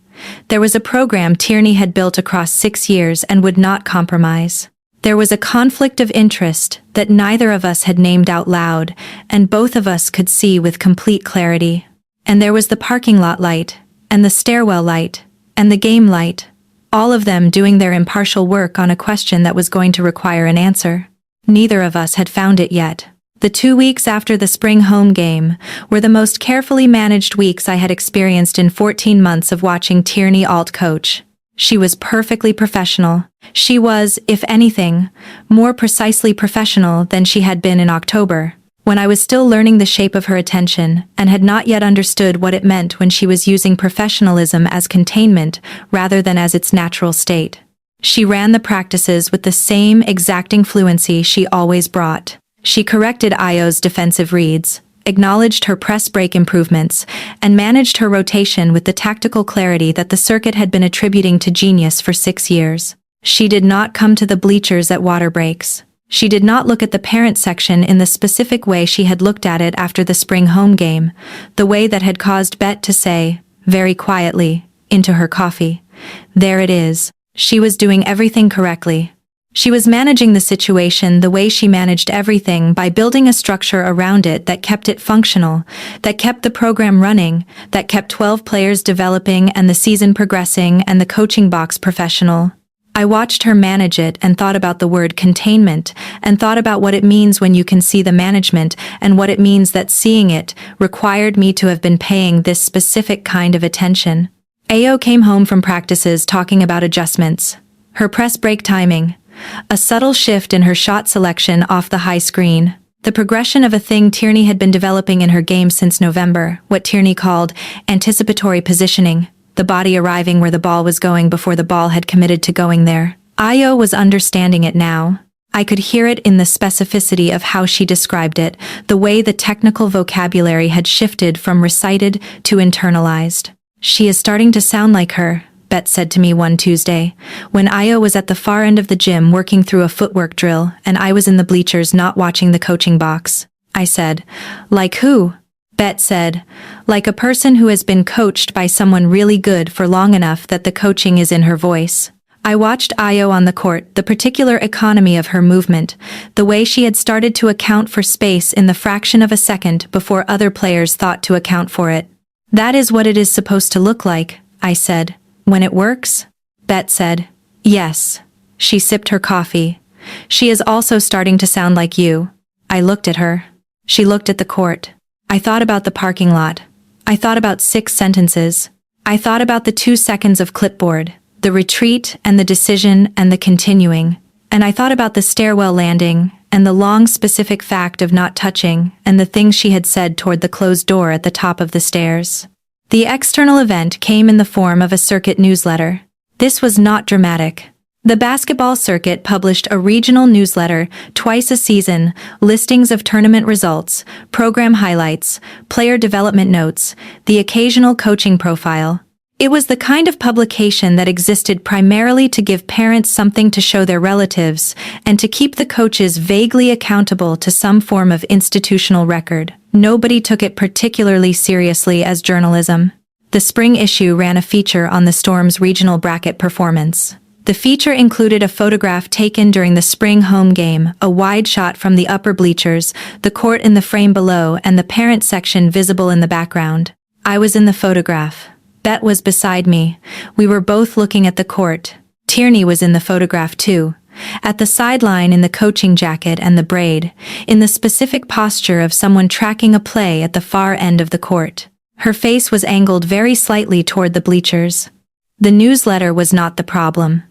There was a program Tierney had built across 6 years and would not compromise. There was a conflict of interest that neither of us had named out loud, and both of us could see with complete clarity. And there was the parking lot light, and the stairwell light, and the game light, all of them doing their impartial work on a question that was going to require an answer. Neither of us had found it yet. The 2 weeks after the spring home game were the most carefully managed weeks I had experienced in 14 months of watching Tierney Alt coach. She was perfectly professional. She was, if anything, more precisely professional than she had been in October, when I was still learning the shape of her attention and had not yet understood what it meant when she was using professionalism as containment rather than as its natural state. She ran the practices with the same exacting fluency she always brought. She corrected Io's defensive reads, acknowledged her press break improvements, and managed her rotation with the tactical clarity that the circuit had been attributing to genius for 6 years. She did not come to the bleachers at water breaks. She did not look at the parent section in the specific way she had looked at it after the spring home game, the way that had caused Bet to say, very quietly, into her coffee, "There it is." She was doing everything correctly. She was managing the situation the way she managed everything, by building a structure around it that kept it functional, that kept the program running, that kept 12 players developing and the season progressing and the coaching box professional. I watched her manage it and thought about the word containment, and thought about what it means when you can see the management, and what it means that seeing it required me to have been paying this specific kind of attention. Ayo came home from practices talking about adjustments. Her press break timing. A subtle shift in her shot selection off the high screen. The progression of a thing Tierney had been developing in her game since November, what Tierney called anticipatory positioning, the body arriving where the ball was going before the ball had committed to going there. Ayo was understanding it now. I could hear it in the specificity of how she described it, the way the technical vocabulary had shifted from recited to internalized. "She is starting to sound like her," Bet said to me one Tuesday, when Ayo was at the far end of the gym working through a footwork drill and I was in the bleachers not watching the coaching box. I said, "Like who?" Bet said, "Like a person who has been coached by someone really good for long enough that the coaching is in her voice." I watched Ayo on the court, the particular economy of her movement, the way she had started to account for space in the fraction of a second before other players thought to account for it. "That is what it is supposed to look like," I said. "When it works?" Bet said, "Yes." She sipped her coffee. "She is also starting to sound like you." I looked at her. She looked at the court. I thought about the parking lot. I thought about 6 sentences. I thought about the 2 seconds of clipboard, the retreat and the decision and the continuing. And I thought about the stairwell landing and the long specific fact of not touching and the things she had said toward the closed door at the top of the stairs. The external event came in the form of a circuit newsletter. This was not dramatic. The basketball circuit published a regional newsletter twice a season, listings of tournament results, program highlights, player development notes, the occasional coaching profile. It was the kind of publication that existed primarily to give parents something to show their relatives and to keep the coaches vaguely accountable to some form of institutional record. Nobody took it particularly seriously as journalism. The spring issue ran a feature on the Storm's regional bracket performance. The feature included a photograph taken during the spring home game, a wide shot from the upper bleachers, the court in the frame below, and the parent section visible in the background. I was in the photograph. Bet was beside me. We were both looking at the court. Tierney was in the photograph too. At the sideline in the coaching jacket and the braid, in the specific posture of someone tracking a play at the far end of the court. Her face was angled very slightly toward the bleachers. The newsletter was not the problem.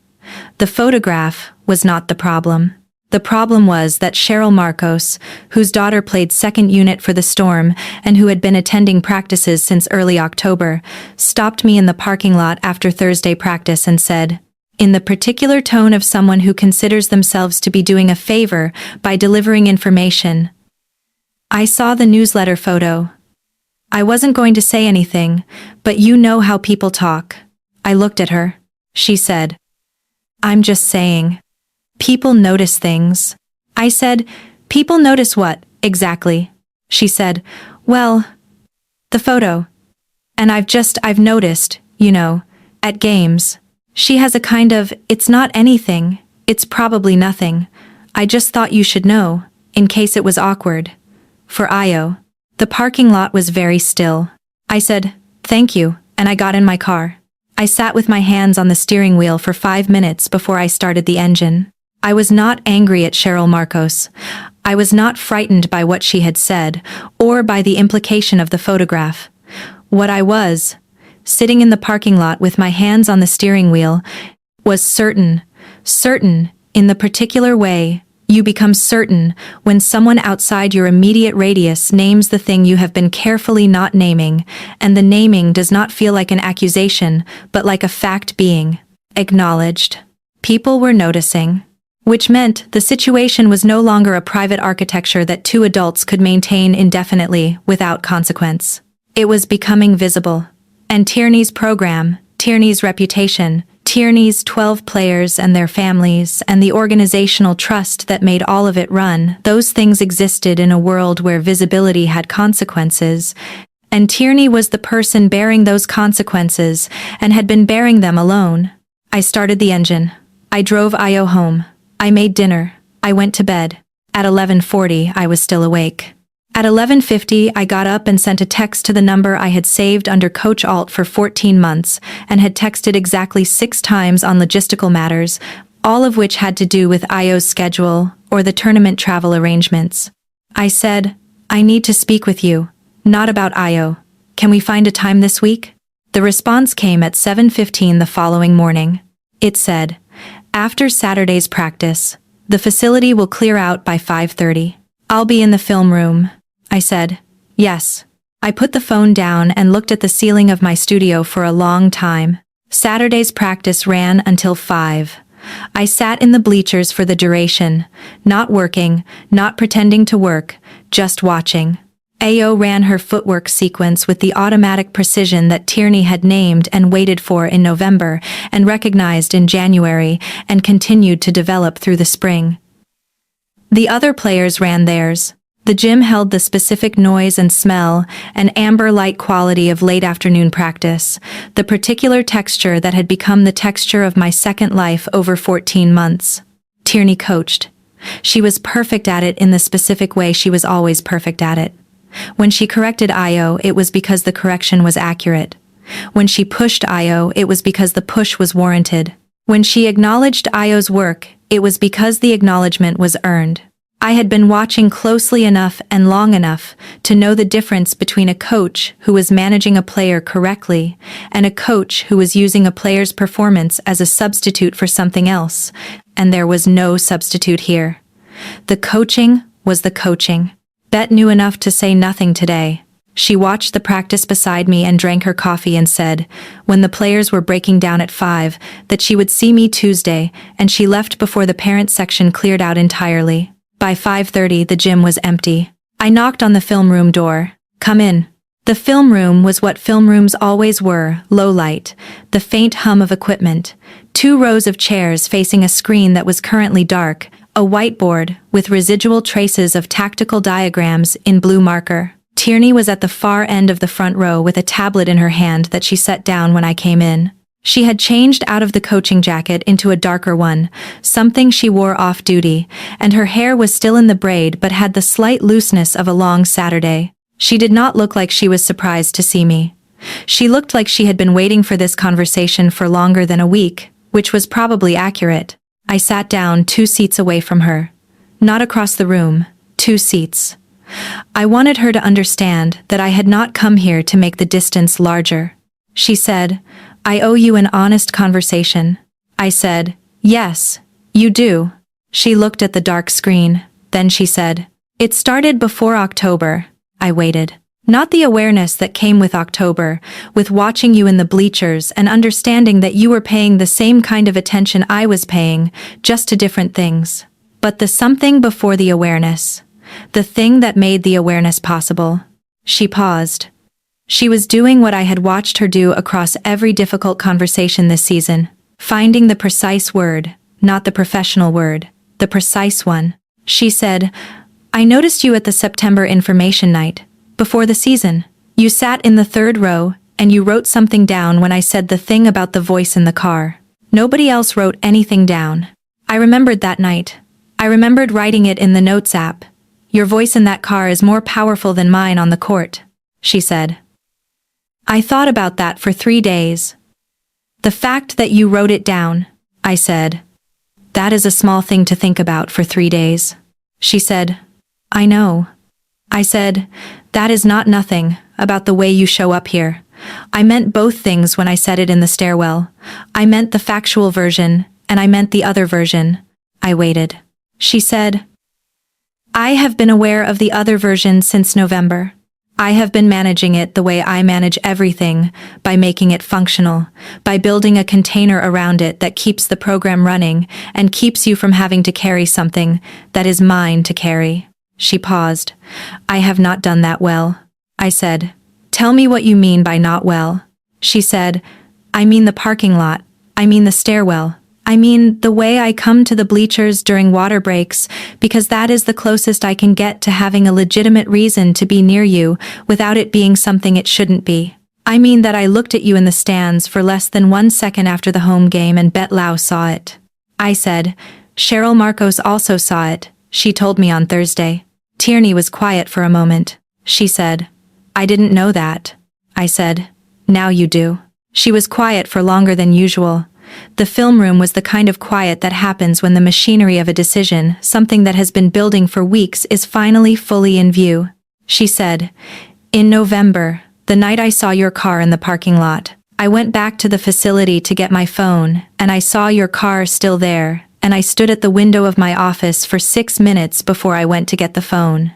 The photograph was not the problem. The problem was that Cheryl Marcos, whose daughter played second unit for the Storm and who had been attending practices since early October, stopped me in the parking lot after Thursday practice and said, in the particular tone of someone who considers themselves to be doing a favor by delivering information, "I saw the newsletter photo. I wasn't going to say anything, but you know how people talk." I looked at her. She said, "I'm just saying. People notice things." I said, "People notice what, exactly?" She said, "Well, the photo. And I've noticed, you know, at games. She has a kind of, it's not anything, it's probably nothing. I just thought you should know, in case it was awkward." For Io. The parking lot was very still. I said, "Thank you," and I got in my car. I sat with my hands on the steering wheel for 5 minutes before I started the engine. I was not angry at Cheryl Marcos. I was not frightened by what she had said, or by the implication of the photograph. What I was, sitting in the parking lot with my hands on the steering wheel, was certain, in the particular way you become certain when someone outside your immediate radius names the thing you have been carefully not naming, and the naming does not feel like an accusation, but like a fact being acknowledged. People were noticing. Which meant the situation was no longer a private architecture that two adults could maintain indefinitely without consequence. It was becoming visible. And Tierney's program, Tierney's reputation, Tierney's 12 players and their families, and the organizational trust that made all of it run, those things existed in a world where visibility had consequences, and Tierney was the person bearing those consequences and had been bearing them alone. I started the engine. I drove Io home. I made dinner. I went to bed. At 11:40, I was still awake. At 11:50, I got up and sent a text to the number I had saved under Coach Alt for 14 months and had texted exactly 6 times on logistical matters, all of which had to do with Io's schedule or the tournament travel arrangements. I said, "I need to speak with you, not about Io. Can we find a time this week?" The response came at 7:15 the following morning. It said, "After Saturday's practice, the facility will clear out by 5:30. I'll be in the film room." I said, "Yes." I put the phone down and looked at the ceiling of my studio for a long time. Saturday's practice ran until 5. I sat in the bleachers for the duration, not working, not pretending to work, just watching. Ao ran her footwork sequence with the automatic precision that Tierney had named and waited for in November and recognized in January and continued to develop through the spring. The other players ran theirs. The gym held the specific noise and smell and amber-light quality of late afternoon practice, the particular texture that had become the texture of my second life over 14 months. Tierney coached. She was perfect at it in the specific way she was always perfect at it. When she corrected Io, it was because the correction was accurate. When she pushed Io, it was because the push was warranted. When she acknowledged Io's work, it was because the acknowledgement was earned. I had been watching closely enough and long enough to know the difference between a coach who was managing a player correctly and a coach who was using a player's performance as a substitute for something else, and there was no substitute here. The coaching was the coaching. Bet knew enough to say nothing today. She watched the practice beside me and drank her coffee and said, when the players were breaking down at 5, that she would see me Tuesday, and she left before the parent section cleared out entirely. By 5:30, the gym was empty. I knocked on the film room door. "Come in." The film room was what film rooms always were, low light, the faint hum of equipment, 2 rows of chairs facing a screen that was currently dark, a whiteboard with residual traces of tactical diagrams in blue marker. Tierney was at the far end of the front row with a tablet in her hand that she set down when I came in. She had changed out of the coaching jacket into a darker one, something she wore off-duty, and her hair was still in the braid but had the slight looseness of a long Saturday. She did not look like she was surprised to see me. She looked like she had been waiting for this conversation for longer than a week, which was probably accurate. I sat down 2 seats away from her. Not across the room, 2 seats. I wanted her to understand that I had not come here to make the distance larger. She said, "I owe you an honest conversation." I said, "Yes, you do." She looked at the dark screen, then she said, "It started before October." I waited. Not the awareness that came with October, with watching you in the bleachers and understanding that you were paying the same kind of attention I was paying, just to different things. But the something before the awareness. The thing that made the awareness possible. She paused. She was doing what I had watched her do across every difficult conversation this season, finding the precise word, not the professional word, the precise one. She said, "I noticed you at the September information night, before the season. You sat in the 3rd row, and you wrote something down when I said the thing about the voice in the car. Nobody else wrote anything down. I remembered that night. I remembered writing it in the notes app. Your voice in that car is more powerful than mine on the court," she said. I thought about that for 3 days. "The fact that you wrote it down," I said. "That is a small thing to think about for 3 days." She said, I know. I said, that is not nothing about the way you show up here. I meant both things when I said it in the stairwell. I meant the factual version, and I meant the other version. I waited. She said, I have been aware of the other version since November. I have been managing it the way I manage everything, by making it functional, by building a container around it that keeps the program running and keeps you from having to carry something that is mine to carry. She paused. I have not done that well. I said, tell me what you mean by not well. She said, I mean the parking lot. I mean the stairwell. I mean the way I come to the bleachers during water breaks, because that is the closest I can get to having a legitimate reason to be near you without it being something it shouldn't be. I mean that I looked at you in the stands for less than 1 second after the home game and Bet Lau saw it. I said, Cheryl Marcos also saw it. She told me on Thursday. Tierney was quiet for a moment. She said, I didn't know that. I said, now you do. She was quiet for longer than usual. The film room was the kind of quiet that happens when the machinery of a decision, something that has been building for weeks, is finally fully in view. She said, in November, the night I saw your car in the parking lot, I went back to the facility to get my phone, and I saw your car still there, and I stood at the window of my office for 6 minutes before I went to get the phone.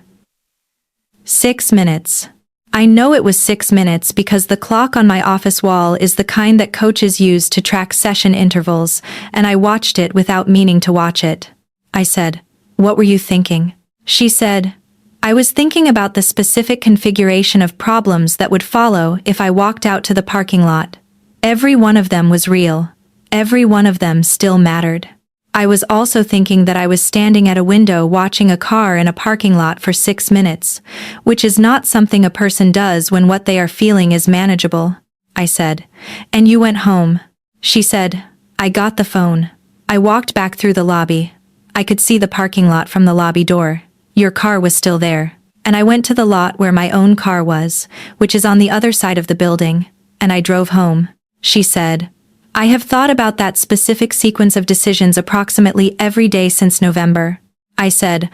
6 minutes. I know it was 6 minutes because the clock on my office wall is the kind that coaches use to track session intervals, and I watched it without meaning to watch it. I said, what were you thinking? She said, I was thinking about the specific configuration of problems that would follow if I walked out to the parking lot. Every one of them was real. Every one of them still mattered. I was also thinking that I was standing at a window watching a car in a parking lot for 6 minutes, which is not something a person does when what they are feeling is manageable. I said, and you went home. She said, I got the phone. I walked back through the lobby. I could see the parking lot from the lobby door. Your car was still there. And I went to the lot where my own car was, which is on the other side of the building, and I drove home. She said, I have thought about that specific sequence of decisions approximately every day since November. I said,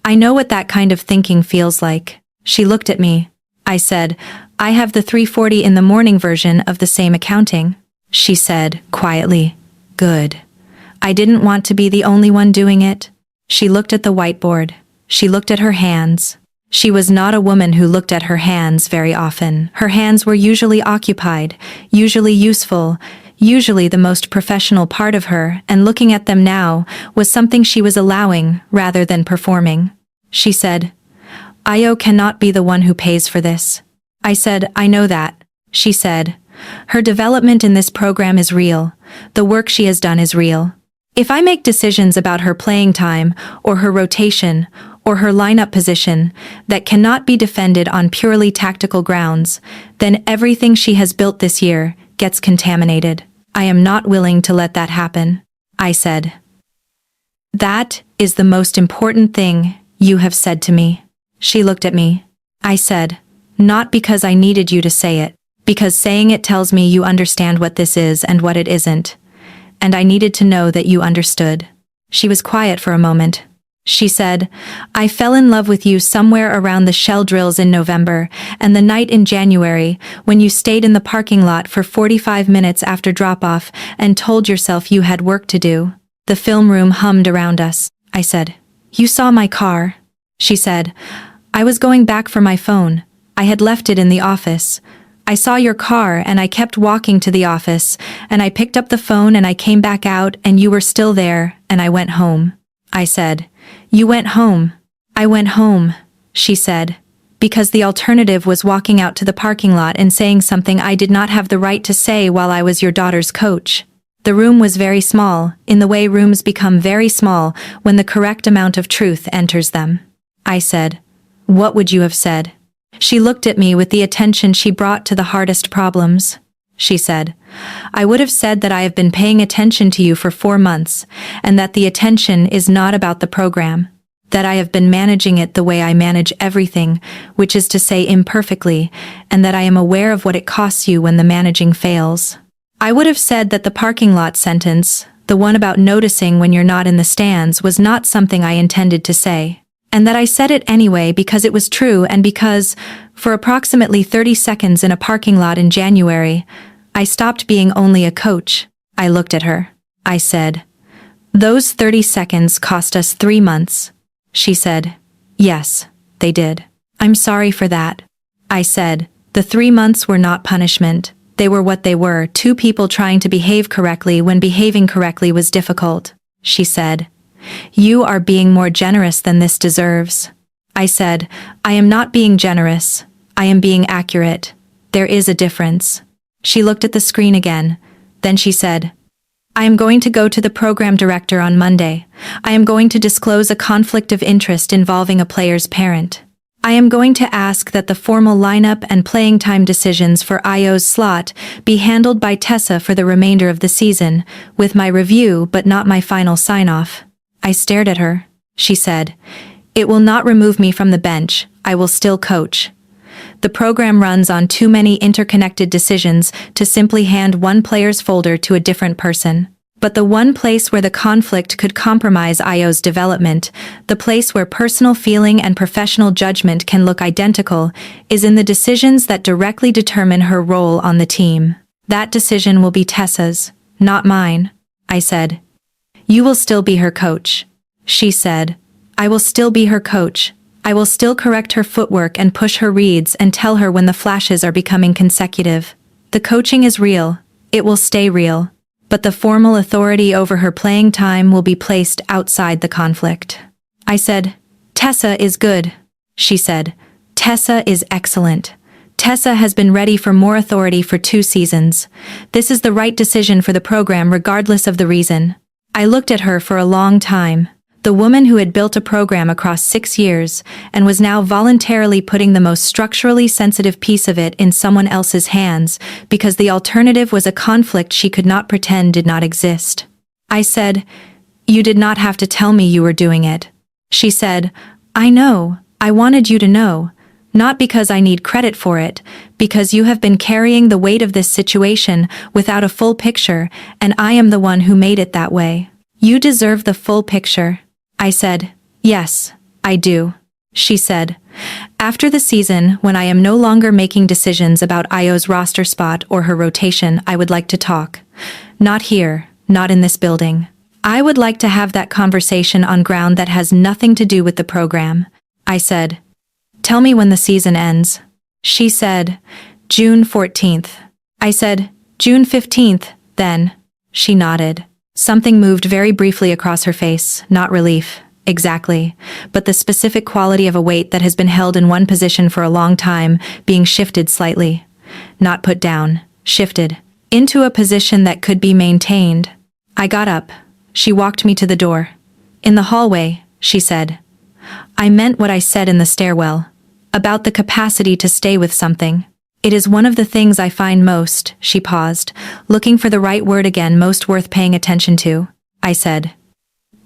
I know what that kind of thinking feels like. She looked at me. I said, I have the 3:40 in the morning version of the same accounting. She said, quietly, good. I didn't want to be the only one doing it. She looked at the whiteboard. She looked at her hands. She was not a woman who looked at her hands very often. Her hands were usually occupied, usually useful, usually the most professional part of her, and looking at them now was something she was allowing rather than performing. She said, Io cannot be the one who pays for this. I said, I know that. She said, her development in this program is real. The work she has done is real. If I make decisions about her playing time, or her rotation, or her lineup position, that cannot be defended on purely tactical grounds, then everything she has built this year gets contaminated. I am not willing to let that happen. I said, that is the most important thing you have said to me. She looked at me. I said, not because I needed you to say it, because saying it tells me you understand what this is and what it isn't. And I needed to know that you understood. She was quiet for a moment. She said, I fell in love with you somewhere around the shell drills in November, and the night in January, when you stayed in the parking lot for 45 minutes after drop-off and told yourself you had work to do. The film room hummed around us. I said, you saw my car. She said, I was going back for my phone. I had left it in the office. I saw your car and I kept walking to the office, and I picked up the phone and I came back out and you were still there, and I went home. I said, you went home. I went home, she said, because the alternative was walking out to the parking lot and saying something I did not have the right to say while I was your daughter's coach. The room was very small, in the way rooms become very small when the correct amount of truth enters them. I said, what would you have said? She looked at me with the attention she brought to the hardest problems. She said, I would have said that I have been paying attention to you for 4 months, and that the attention is not about the program, that I have been managing it the way I manage everything, which is to say imperfectly, and that I am aware of what it costs you when the managing fails. I would have said that the parking lot sentence, the one about noticing when you're not in the stands, was not something I intended to say. And that I said it anyway because it was true and because, for approximately 30 seconds in a parking lot in January, I stopped being only a coach. I looked at her. I said, "Those 30 seconds cost us 3 months." She said, "Yes, they did. I'm sorry for that." I said, "The 3 months were not punishment. They were what they were, two people trying to behave correctly when behaving correctly was difficult." She said, "You are being more generous than this deserves." I said, "I am not being generous. I am being accurate. There is a difference." She looked at the screen again. Then she said, "I am going to go to the program director on Monday. I am going to disclose a conflict of interest involving a player's parent. I am going to ask that the formal lineup and playing time decisions for Io's slot be handled by Tessa for the remainder of the season, with my review but not my final sign-off." I stared at her. She said, "It will not remove me from the bench. I will still coach. The program runs on too many interconnected decisions to simply hand one player's folder to a different person. But the one place where the conflict could compromise Io's development, the place where personal feeling and professional judgment can look identical, is in the decisions that directly determine her role on the team. That decision will be Tessa's, not mine." I said, "You will still be her coach." She said, "I will still be her coach. I will still correct her footwork and push her reads and tell her when the flashes are becoming consecutive. The coaching is real. It will stay real. But the formal authority over her playing time will be placed outside the conflict." I said, "Tessa is good." She said, "Tessa is excellent. Tessa has been ready for more authority for 2 seasons. This is the right decision for the program regardless of the reason." I looked at her for a long time. The woman who had built a program across 6 years and was now voluntarily putting the most structurally sensitive piece of it in someone else's hands because the alternative was a conflict she could not pretend did not exist. I said, "You did not have to tell me you were doing it." She said, "I know. I wanted you to know. Not because I need credit for it, because you have been carrying the weight of this situation without a full picture, and I am the one who made it that way. You deserve the full picture." I said, "Yes, I do." She said, "After the season, when I am no longer making decisions about Io's roster spot or her rotation, I would like to talk. Not here, not in this building. I would like to have that conversation on ground that has nothing to do with the program." I said, "Tell me when the season ends." She said, "June 14th. I said, "June 15th, then." She nodded. Something moved very briefly across her face, not relief, exactly, but the specific quality of a weight that has been held in one position for a long time, being shifted slightly. Not put down, shifted. Into a position that could be maintained. I got up. She walked me to the door. "In the hallway," she said. "I meant what I said in the stairwell. About the capacity to stay with something. It is one of the things I find most," she paused, looking for the right word again, most worth paying attention to. I said,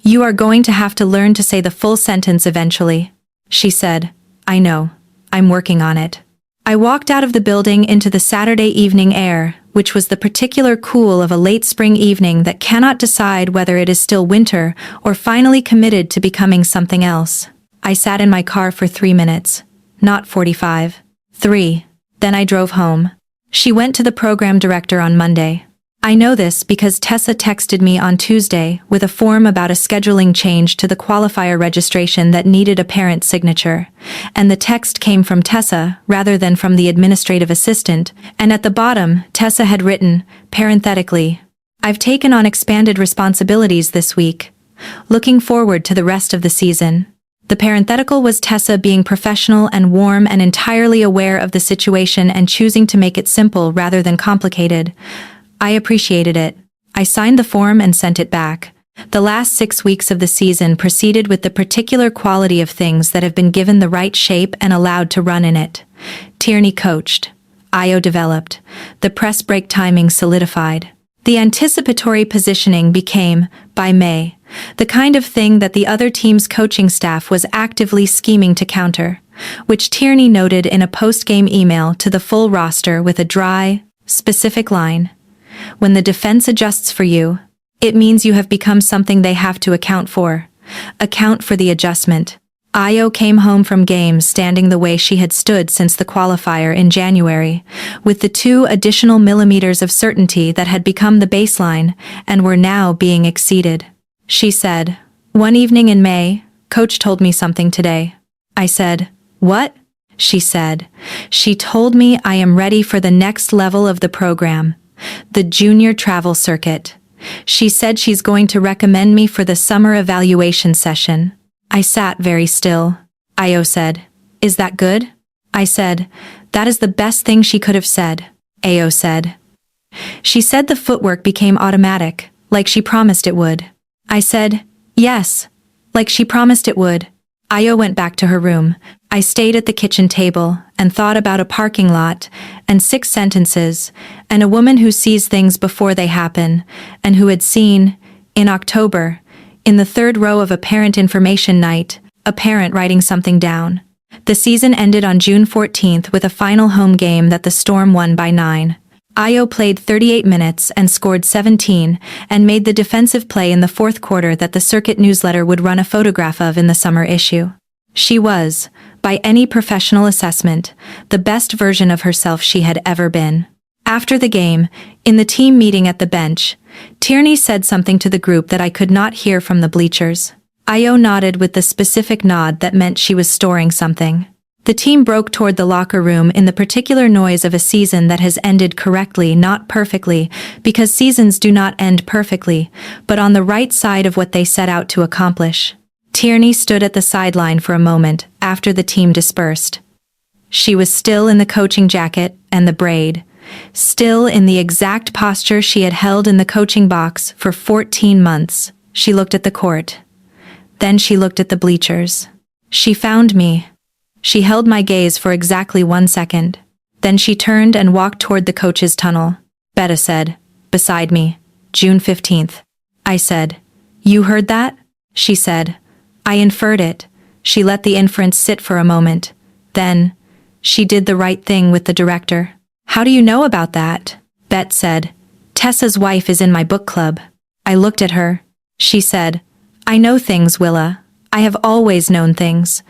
"You are going to have to learn to say the full sentence eventually." She said, "I know. I'm working on it." I walked out of the building into the Saturday evening air, which was the particular cool of a late spring evening that cannot decide whether it is still winter or finally committed to becoming something else. I sat in my car for 3 minutes. Not 45. 3. Then I drove home. She went to the program director on Monday. I know this because Tessa texted me on Tuesday with a form about a scheduling change to the qualifier registration that needed a parent signature, and the text came from Tessa rather than from the administrative assistant, and at the bottom, Tessa had written, parenthetically, "I've taken on expanded responsibilities this week. Looking forward to the rest of the season." The parenthetical was Tessa being professional and warm and entirely aware of the situation and choosing to make it simple rather than complicated. I appreciated it. I signed the form and sent it back. The last 6 weeks of the season proceeded with the particular quality of things that have been given the right shape and allowed to run in it. Tierney coached. Io developed. The press break timing solidified. The anticipatory positioning became, by May, the kind of thing that the other team's coaching staff was actively scheming to counter, which Tierney noted in a post-game email to the full roster with a dry, specific line. "When the defense adjusts for you, it means you have become something they have to account for. Account for the adjustment." Io came home from games standing the way she had stood since the qualifier in January, with the 2 additional millimeters of certainty that had become the baseline and were now being exceeded. She said, "One evening in May, Coach told me something today." I said, "What?" She said, "She told me I am ready for the next level of the program, the junior travel circuit. She said she's going to recommend me for the summer evaluation session." I sat very still. Io said, "Is that good?" I said, "That is the best thing she could have said." Ao said, "She said the footwork became automatic, like she promised it would." I said, "Yes, like she promised it would." Io went back to her room. I stayed at the kitchen table and thought about a parking lot and 6 sentences and a woman who sees things before they happen and who had seen, in October, in the 3rd row of a parent information night, a parent writing something down. The season ended on June 14th with a final home game that the Storm won by 9. Io played 38 minutes and scored 17 and made the defensive play in the 4th quarter that the Circuit newsletter would run a photograph of in the summer issue. She was, by any professional assessment, the best version of herself she had ever been. After the game, in the team meeting at the bench, Tierney said something to the group that I could not hear from the bleachers. Io nodded with the specific nod that meant she was storing something. The team broke toward the locker room in the particular noise of a season that has ended correctly, not perfectly, because seasons do not end perfectly, but on the right side of what they set out to accomplish. Tierney stood at the sideline for a moment after the team dispersed. She was still in the coaching jacket and the braid, still in the exact posture she had held in the coaching box for 14 months. She looked at the court. Then she looked at the bleachers. She found me. She held my gaze for exactly 1 second. Then she turned and walked toward the coach's tunnel. Betta said, beside me, June 15th. I said, "You heard that?" She said, "I inferred it." She let the inference sit for a moment. Then, "She did the right thing with the director." "How do you know about that?" Bet said, "Tessa's wife is in my book club." I looked at her. She said, "I know things, Willa. I have always known things.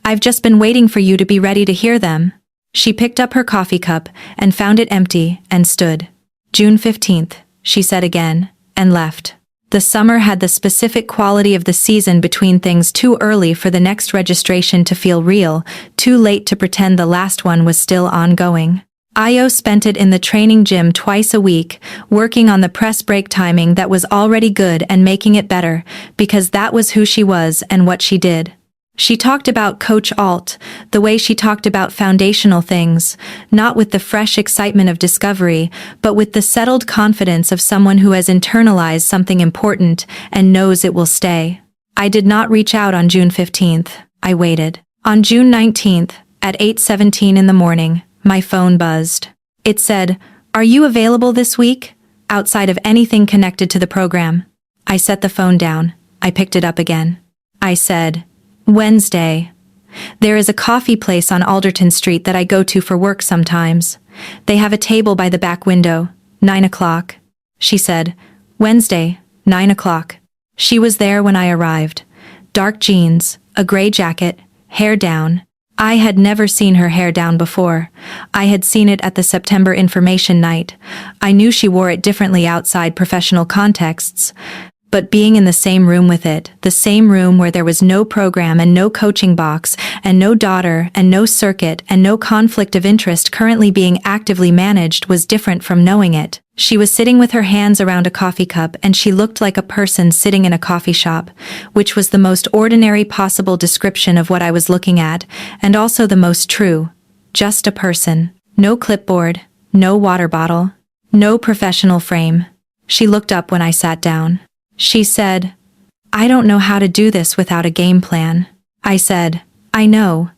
I've just been waiting for you to be ready to hear them." She picked up her coffee cup and found it empty and stood. "June 15th, she said again, and left. The summer had the specific quality of the season between things too early for the next registration to feel real, too late to pretend the last one was still ongoing. Io spent it in the training gym twice a week, working on the press break timing that was already good and making it better, because that was who she was and what she did. She talked about Coach Alt, the way she talked about foundational things, not with the fresh excitement of discovery, but with the settled confidence of someone who has internalized something important and knows it will stay. I did not reach out on June 15th. I waited. On June 19th, at 8:17 in the morning, my phone buzzed. It said, "Are you available this week?" outside of anything connected to the program. I set the phone down. I picked it up again. I said, "Wednesday. There is a coffee place on Alderton Street that I go to for work sometimes. They have a table by the back window, 9 o'clock. She said, "Wednesday, 9 o'clock. She was there when I arrived. Dark jeans, a gray jacket, hair down. I had never seen her hair down before. I had seen it at the September information night. I knew she wore it differently outside professional contexts. But being in the same room with it, the same room where there was no program and no coaching box, and no daughter and no circuit and no conflict of interest currently being actively managed was different from knowing it. She was sitting with her hands around a coffee cup and she looked like a person sitting in a coffee shop, which was the most ordinary possible description of what I was looking at, and also the most true. Just a person. No clipboard, no water bottle, no professional frame. She looked up when I sat down. She said, "I don't know how to do this without a game plan." I said, "I know."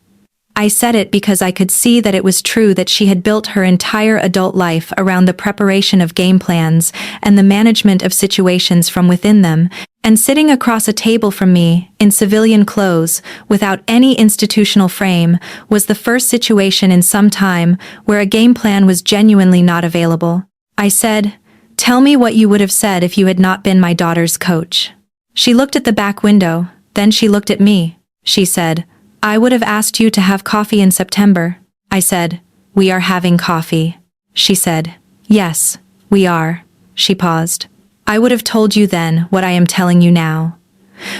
I said it because I could see that it was true that she had built her entire adult life around the preparation of game plans and the management of situations from within them, and sitting across a table from me, in civilian clothes, without any institutional frame, was the first situation in some time where a game plan was genuinely not available. I said, "Tell me what you would have said if you had not been my daughter's coach." She looked at the back window, then she looked at me. She said, I would have asked you to have coffee in September. I said, we are having coffee. She said, yes, we are. She paused. I would have told you then what I am telling you now,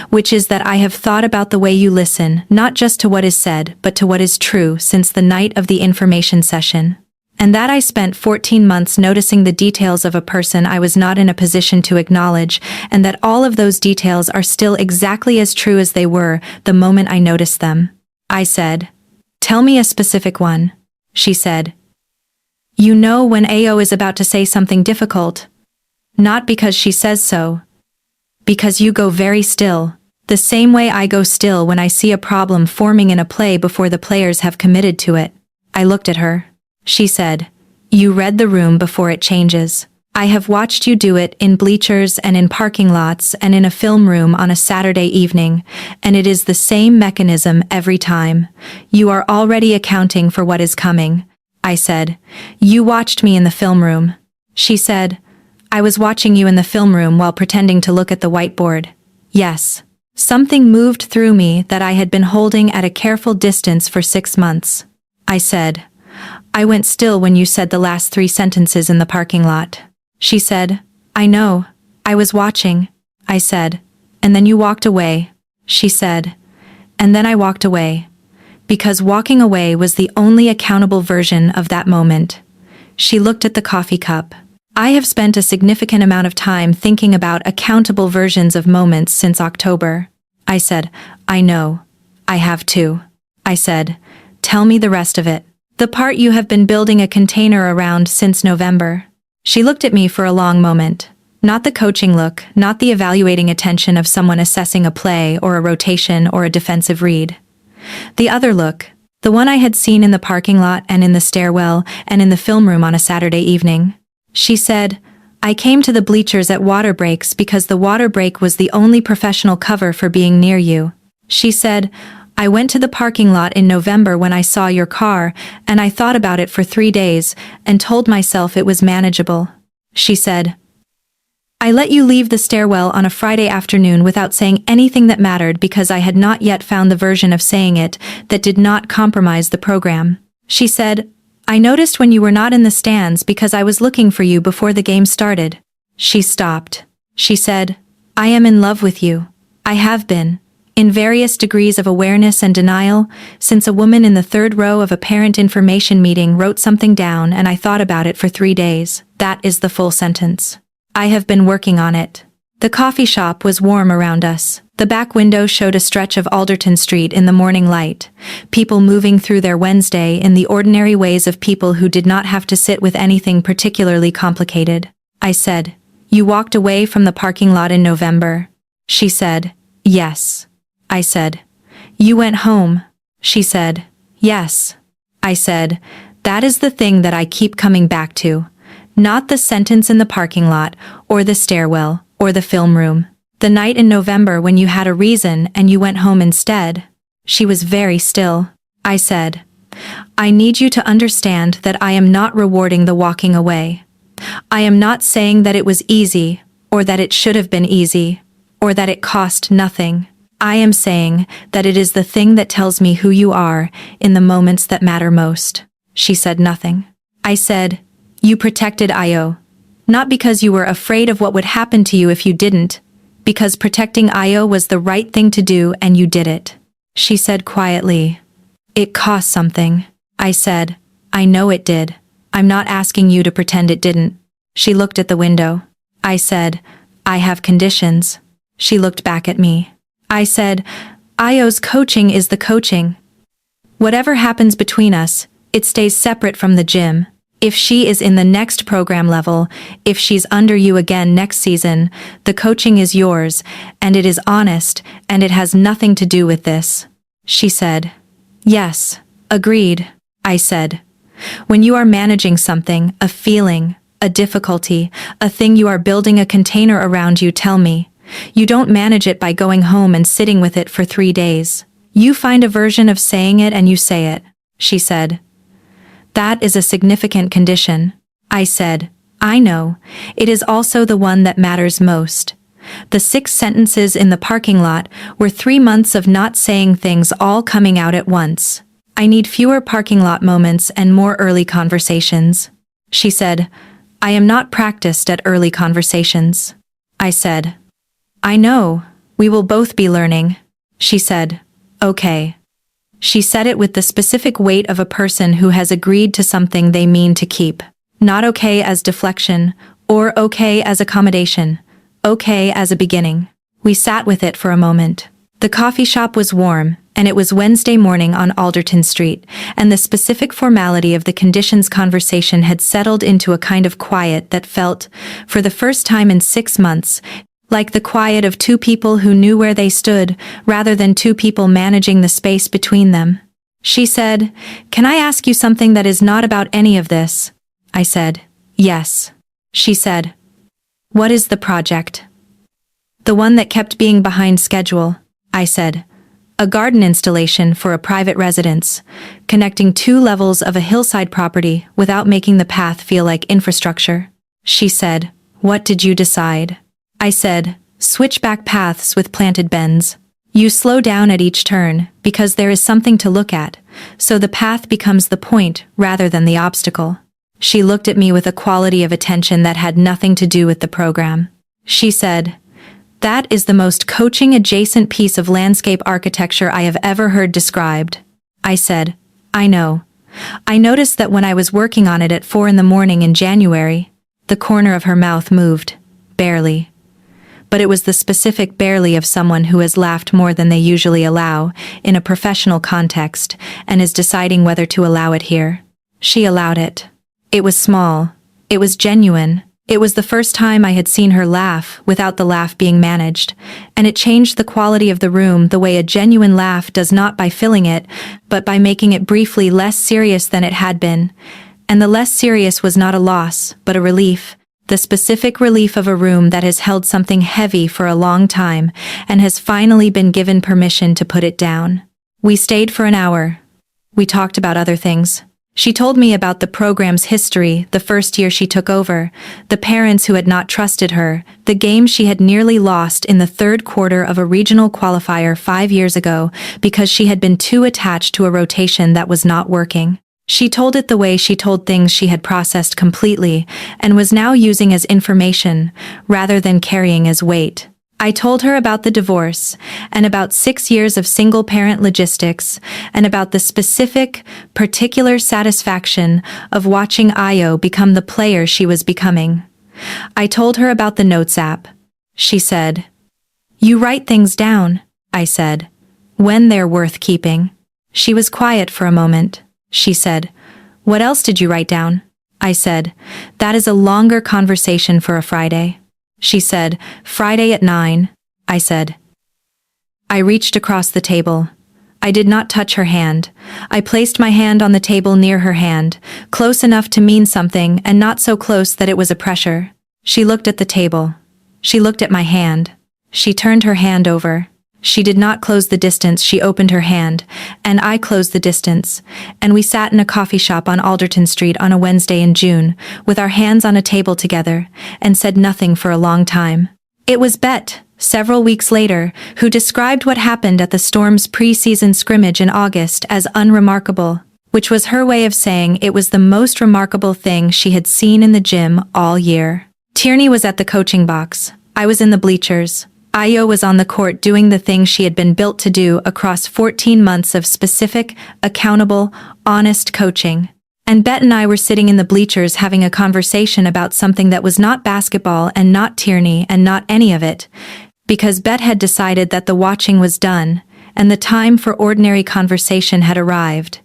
which is that I have thought about the way you listen, not just to what is said, but to what is true since the night of the information session. And that I spent 14 months noticing the details of a person I was not in a position to acknowledge, and that all of those details are still exactly as true as they were the moment I noticed them. I said, tell me a specific one. She said, you know when Ao is about to say something difficult. Not because she says so. Because you go very still, the same way I go still when I see a problem forming in a play before the players have committed to it. I looked at her. She said, you read the room before it changes. I have watched you do it in bleachers and in parking lots and in a film room on a Saturday evening, and it is the same mechanism every time. You are already accounting for what is coming. I said, you watched me in the film room. She said, I was watching you in the film room while pretending to look at the whiteboard. Yes. Something moved through me that I had been holding at a careful distance for 6 months. I said, I went still when you said the last 3 sentences in the parking lot. She said, I know. I was watching. I said, and then you walked away. She said, and then I walked away. Because walking away was the only accountable version of that moment. She looked at the coffee cup. I have spent a significant amount of time thinking about accountable versions of moments since October. I said, I know. I have too. I said, tell me the rest of it. The part you have been building a container around since November. She looked at me for a long moment. Not the coaching look, not the evaluating attention of someone assessing a play or a rotation or a defensive read. The other look, the one I had seen in the parking lot and in the stairwell and in the film room on a Saturday evening. She said, I came to the bleachers at water breaks because the water break was the only professional cover for being near you. She said, I went to the parking lot in November when I saw your car, and I thought about it for 3 days and told myself it was manageable. She said, I let you leave the stairwell on a Friday afternoon without saying anything that mattered because I had not yet found the version of saying it that did not compromise the program. She said, I noticed when you were not in the stands because I was looking for you before the game started. She stopped. She said, I am in love with you. I have been. In various degrees of awareness and denial, since a woman in the 3rd row of a parent information meeting wrote something down and I thought about it for 3 days. That is the full sentence. I have been working on it. The coffee shop was warm around us. The back window showed a stretch of Alderton Street in the morning light, people moving through their Wednesday in the ordinary ways of people who did not have to sit with anything particularly complicated. I said, you walked away from the parking lot in November. She said, yes. I said, you went home. She said, yes. I said, that is the thing that I keep coming back to. Not the sentence in the parking lot, or the stairwell, or the film room. The night in November when you had a reason and you went home instead. She was very still. I said, I need you to understand that I am not rewarding the walking away. I am not saying that it was easy, or that it should have been easy, or that it cost nothing. I am saying that it is the thing that tells me who you are in the moments that matter most. She said nothing. I said, you protected Io. Not because you were afraid of what would happen to you if you didn't, because protecting Io was the right thing to do and you did it. She said quietly, it cost something. I said, I know it did. I'm not asking you to pretend it didn't. She looked at the window. I said, I have conditions. She looked back at me. I said, Io's coaching is the coaching. Whatever happens between us, it stays separate from the gym. If she is in the next program level, if she's under you again next season, the coaching is yours, and it is honest, and it has nothing to do with this. She said, yes, agreed. I said, when you are managing something, a feeling, a difficulty, a thing you are building a container around, you tell me. You don't manage it by going home and sitting with it for 3 days. You find a version of saying it and you say it. She said, that is a significant condition. I said, I know. It is also the one that matters most. The 6 sentences in the parking lot were 3 months of not saying things all coming out at once. I need fewer parking lot moments and more early conversations. She said, I am not practiced at early conversations. I said, I know, we will both be learning. She said, okay. She said it with the specific weight of a person who has agreed to something they mean to keep. Not okay as deflection, or okay as accommodation. Okay as a beginning. We sat with it for a moment. The coffee shop was warm, and it was Wednesday morning on Alderton Street, and the specific formality of the conditions conversation had settled into a kind of quiet that felt, for the first time in 6 months, like the quiet of 2 people who knew where they stood, rather than 2 people managing the space between them. She said, Can I ask you something that is not about any of this? I said, Yes. She said, What is the project? The one that kept being behind schedule, I said. A garden installation for a private residence, connecting 2 levels of a hillside property without making the path feel like infrastructure. She said, What did you decide? I said, Switchback paths with planted bends. You slow down at each turn because there is something to look at, so the path becomes the point rather than the obstacle. She looked at me with a quality of attention that had nothing to do with the program. She said, That is the most coaching-adjacent piece of landscape architecture I have ever heard described. I said, I know. I noticed that when I was working on it at 4 a.m. in January, the corner of her mouth moved. Barely. But it was the specific barely of someone who has laughed more than they usually allow in a professional context and is deciding whether to allow it here. She allowed it. It was small. It was genuine. It was the first time I had seen her laugh without the laugh being managed, and it changed the quality of the room the way a genuine laugh does, not by filling it, but by making it briefly less serious than it had been. And the less serious was not a loss, but a relief. The specific relief of a room that has held something heavy for a long time and has finally been given permission to put it down. We stayed for an hour. We talked about other things. She told me about the program's history the first year she took over, the parents who had not trusted her, the game she had nearly lost in the 3rd quarter of a regional qualifier 5 years ago because she had been too attached to a rotation that was not working. She told it the way she told things she had processed completely and was now using as information rather than carrying as weight. I told her about the divorce, and about 6 years of single-parent logistics, and about the specific, particular satisfaction of watching Io become the player she was becoming. I told her about the Notes app. She said, You write things down, I said, when they're worth keeping. She was quiet for a moment. She said, What else did you write down? I said, That is a longer conversation for a Friday. She said, Friday at 9, I said. I reached across the table. I did not touch her hand. I placed my hand on the table near her hand, close enough to mean something and not so close that it was a pressure. She looked at the table. She looked at my hand. She turned her hand over. She did not close the distance. She opened her hand, and I closed the distance, and we sat in a coffee shop on Alderton Street on a Wednesday in June, with our hands on a table together, and said nothing for a long time. It was Bet, several weeks later, who described what happened at the Storm's pre-season scrimmage in August as unremarkable, which was her way of saying it was the most remarkable thing she had seen in the gym all year. Tierney was at the coaching box. I was in the bleachers. Io was on the court doing the thing she had been built to do across 14 months of specific, accountable, honest coaching. And Bet and I were sitting in the bleachers having a conversation about something that was not basketball and not Tierney and not any of it, because Bet had decided that the watching was done, and the time for ordinary conversation had arrived.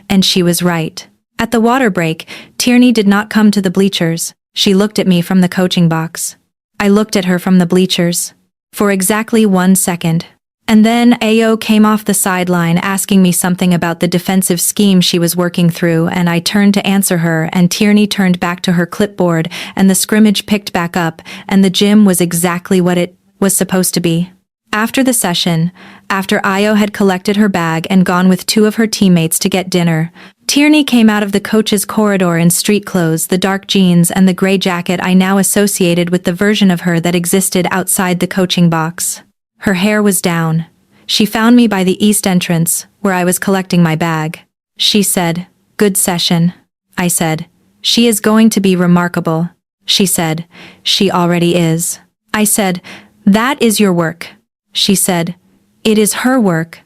And she was right. At the water break, Tierney did not come to the bleachers. She looked at me from the coaching box. I looked at her from the bleachers. For exactly 1 second. And then Ayo came off the sideline asking me something about the defensive scheme she was working through, and I turned to answer her, and Tierney turned back to her clipboard, and the scrimmage picked back up, and the gym was exactly what it was supposed to be. After the session, after Io had collected her bag and gone with 2 of her teammates to get dinner, Tierney came out of the coach's corridor in street clothes, the dark jeans and the gray jacket I now associated with the version of her that existed outside the coaching box. Her hair was down. She found me by the east entrance, where I was collecting my bag. She said, "Good session." I said, "She is going to be remarkable." She said, "She already is." I said, "That is your work." She said, "It is her work.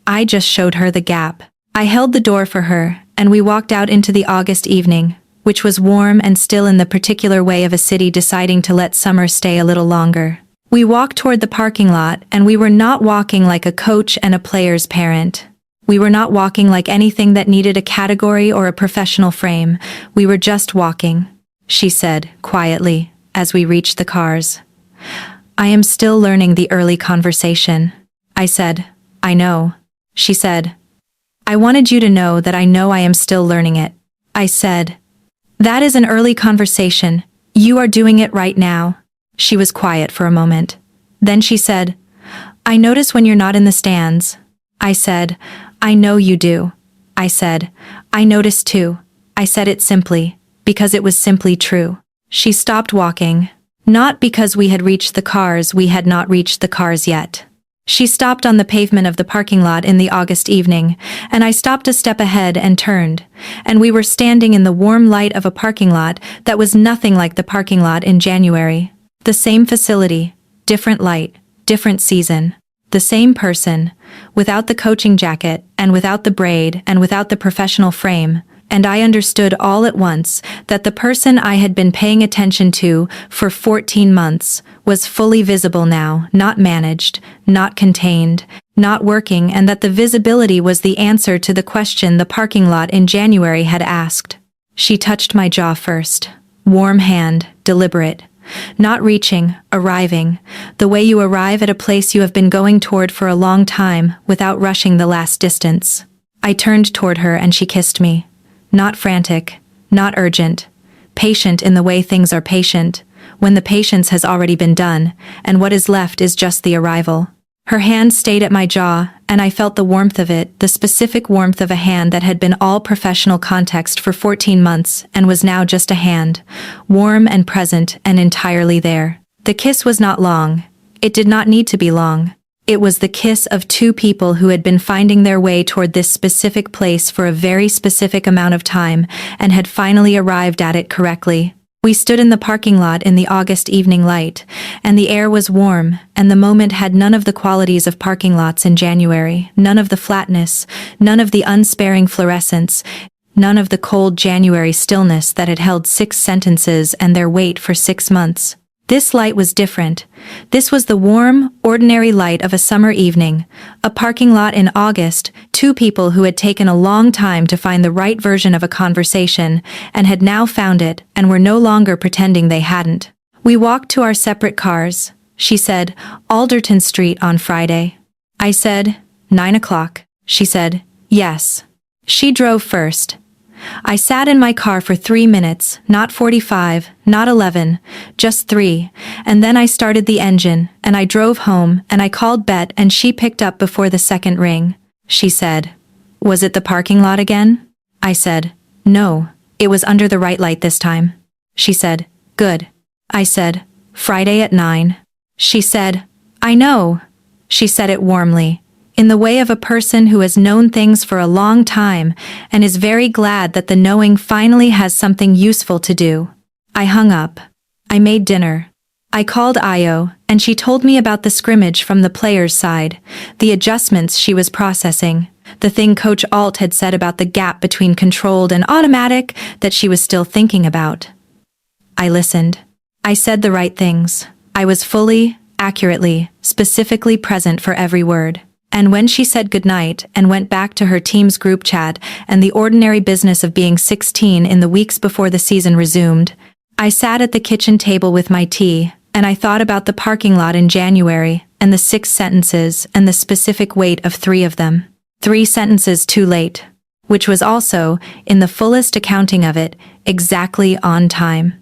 I just showed her the gap." I held the door for her, and we walked out into the August evening, which was warm and still in the particular way of a city deciding to let summer stay a little longer. We walked toward the parking lot, and we were not walking like a coach and a player's parent. We were not walking like anything that needed a category or a professional frame. We were just walking. She said, quietly, as we reached the cars. "I am still learning the early conversation." I said, "I know." She said, "I wanted you to know that I know I am still learning it." I said, "That is an early conversation. You are doing it right now." She was quiet for a moment. Then she said, "I notice when you're not in the stands." I said, "I know you do." I said, "I notice too." I said it simply, because it was simply true. She stopped walking. Not because we had reached the cars, we had not reached the cars yet. She stopped on the pavement of the parking lot in the August evening, and I stopped a step ahead and turned, and we were standing in the warm light of a parking lot that was nothing like the parking lot in January. The same facility, different light, different season. The same person, without the coaching jacket, and without the braid, and without the professional frame, and I understood all at once that the person I had been paying attention to for 14 months was fully visible now, not managed, not contained, not working, and that the visibility was the answer to the question the parking lot in January had asked. She touched my jaw first. Warm hand, deliberate. Not reaching, arriving, the way you arrive at a place you have been going toward for a long time without rushing the last distance. I turned toward her and she kissed me. Not frantic, not urgent, patient in the way things are patient, when the patience has already been done, and what is left is just the arrival. Her hand stayed at my jaw, and I felt the warmth of it, the specific warmth of a hand that had been all professional context for 14 months and was now just a hand, warm and present and entirely there. The kiss was not long. It did not need to be long. It was the kiss of two people who had been finding their way toward this specific place for a very specific amount of time and had finally arrived at it correctly. We stood in the parking lot in the August evening light, and the air was warm, and the moment had none of the qualities of parking lots in January, none of the flatness, none of the unsparing fluorescence, none of the cold January stillness that had held 6 sentences and their weight for 6 months. This light was different. This was the warm, ordinary light of a summer evening, a parking lot in August, two people who had taken a long time to find the right version of a conversation and had now found it and were no longer pretending they hadn't. We walked to our separate cars. She said, "Alderton Street on Friday." I said, 9 o'clock. She said, "Yes." She drove first. I sat in my car for 3 minutes, not 45, not 11, just 3, and then I started the engine, and I drove home, and I called Bet and she picked up before the second ring. She said, "Was it the parking lot again?" I said, "No, it was under the right light this time." She said, "Good." I said, "Friday at 9. She said, "I know." She said it warmly, in the way of a person who has known things for a long time and is very glad that the knowing finally has something useful to do. I hung up. I made dinner. I called Io, and she told me about the scrimmage from the players' side, the adjustments she was processing, the thing Coach Alt had said about the gap between controlled and automatic that she was still thinking about. I listened. I said the right things. I was fully, accurately, specifically present for every word. And when she said goodnight and went back to her team's group chat and the ordinary business of being 16 in the weeks before the season resumed, I sat at the kitchen table with my tea, and I thought about the parking lot in January and the 6 sentences and the specific weight of 3 of them. 3 sentences too late, which was also, in the fullest accounting of it, exactly on time.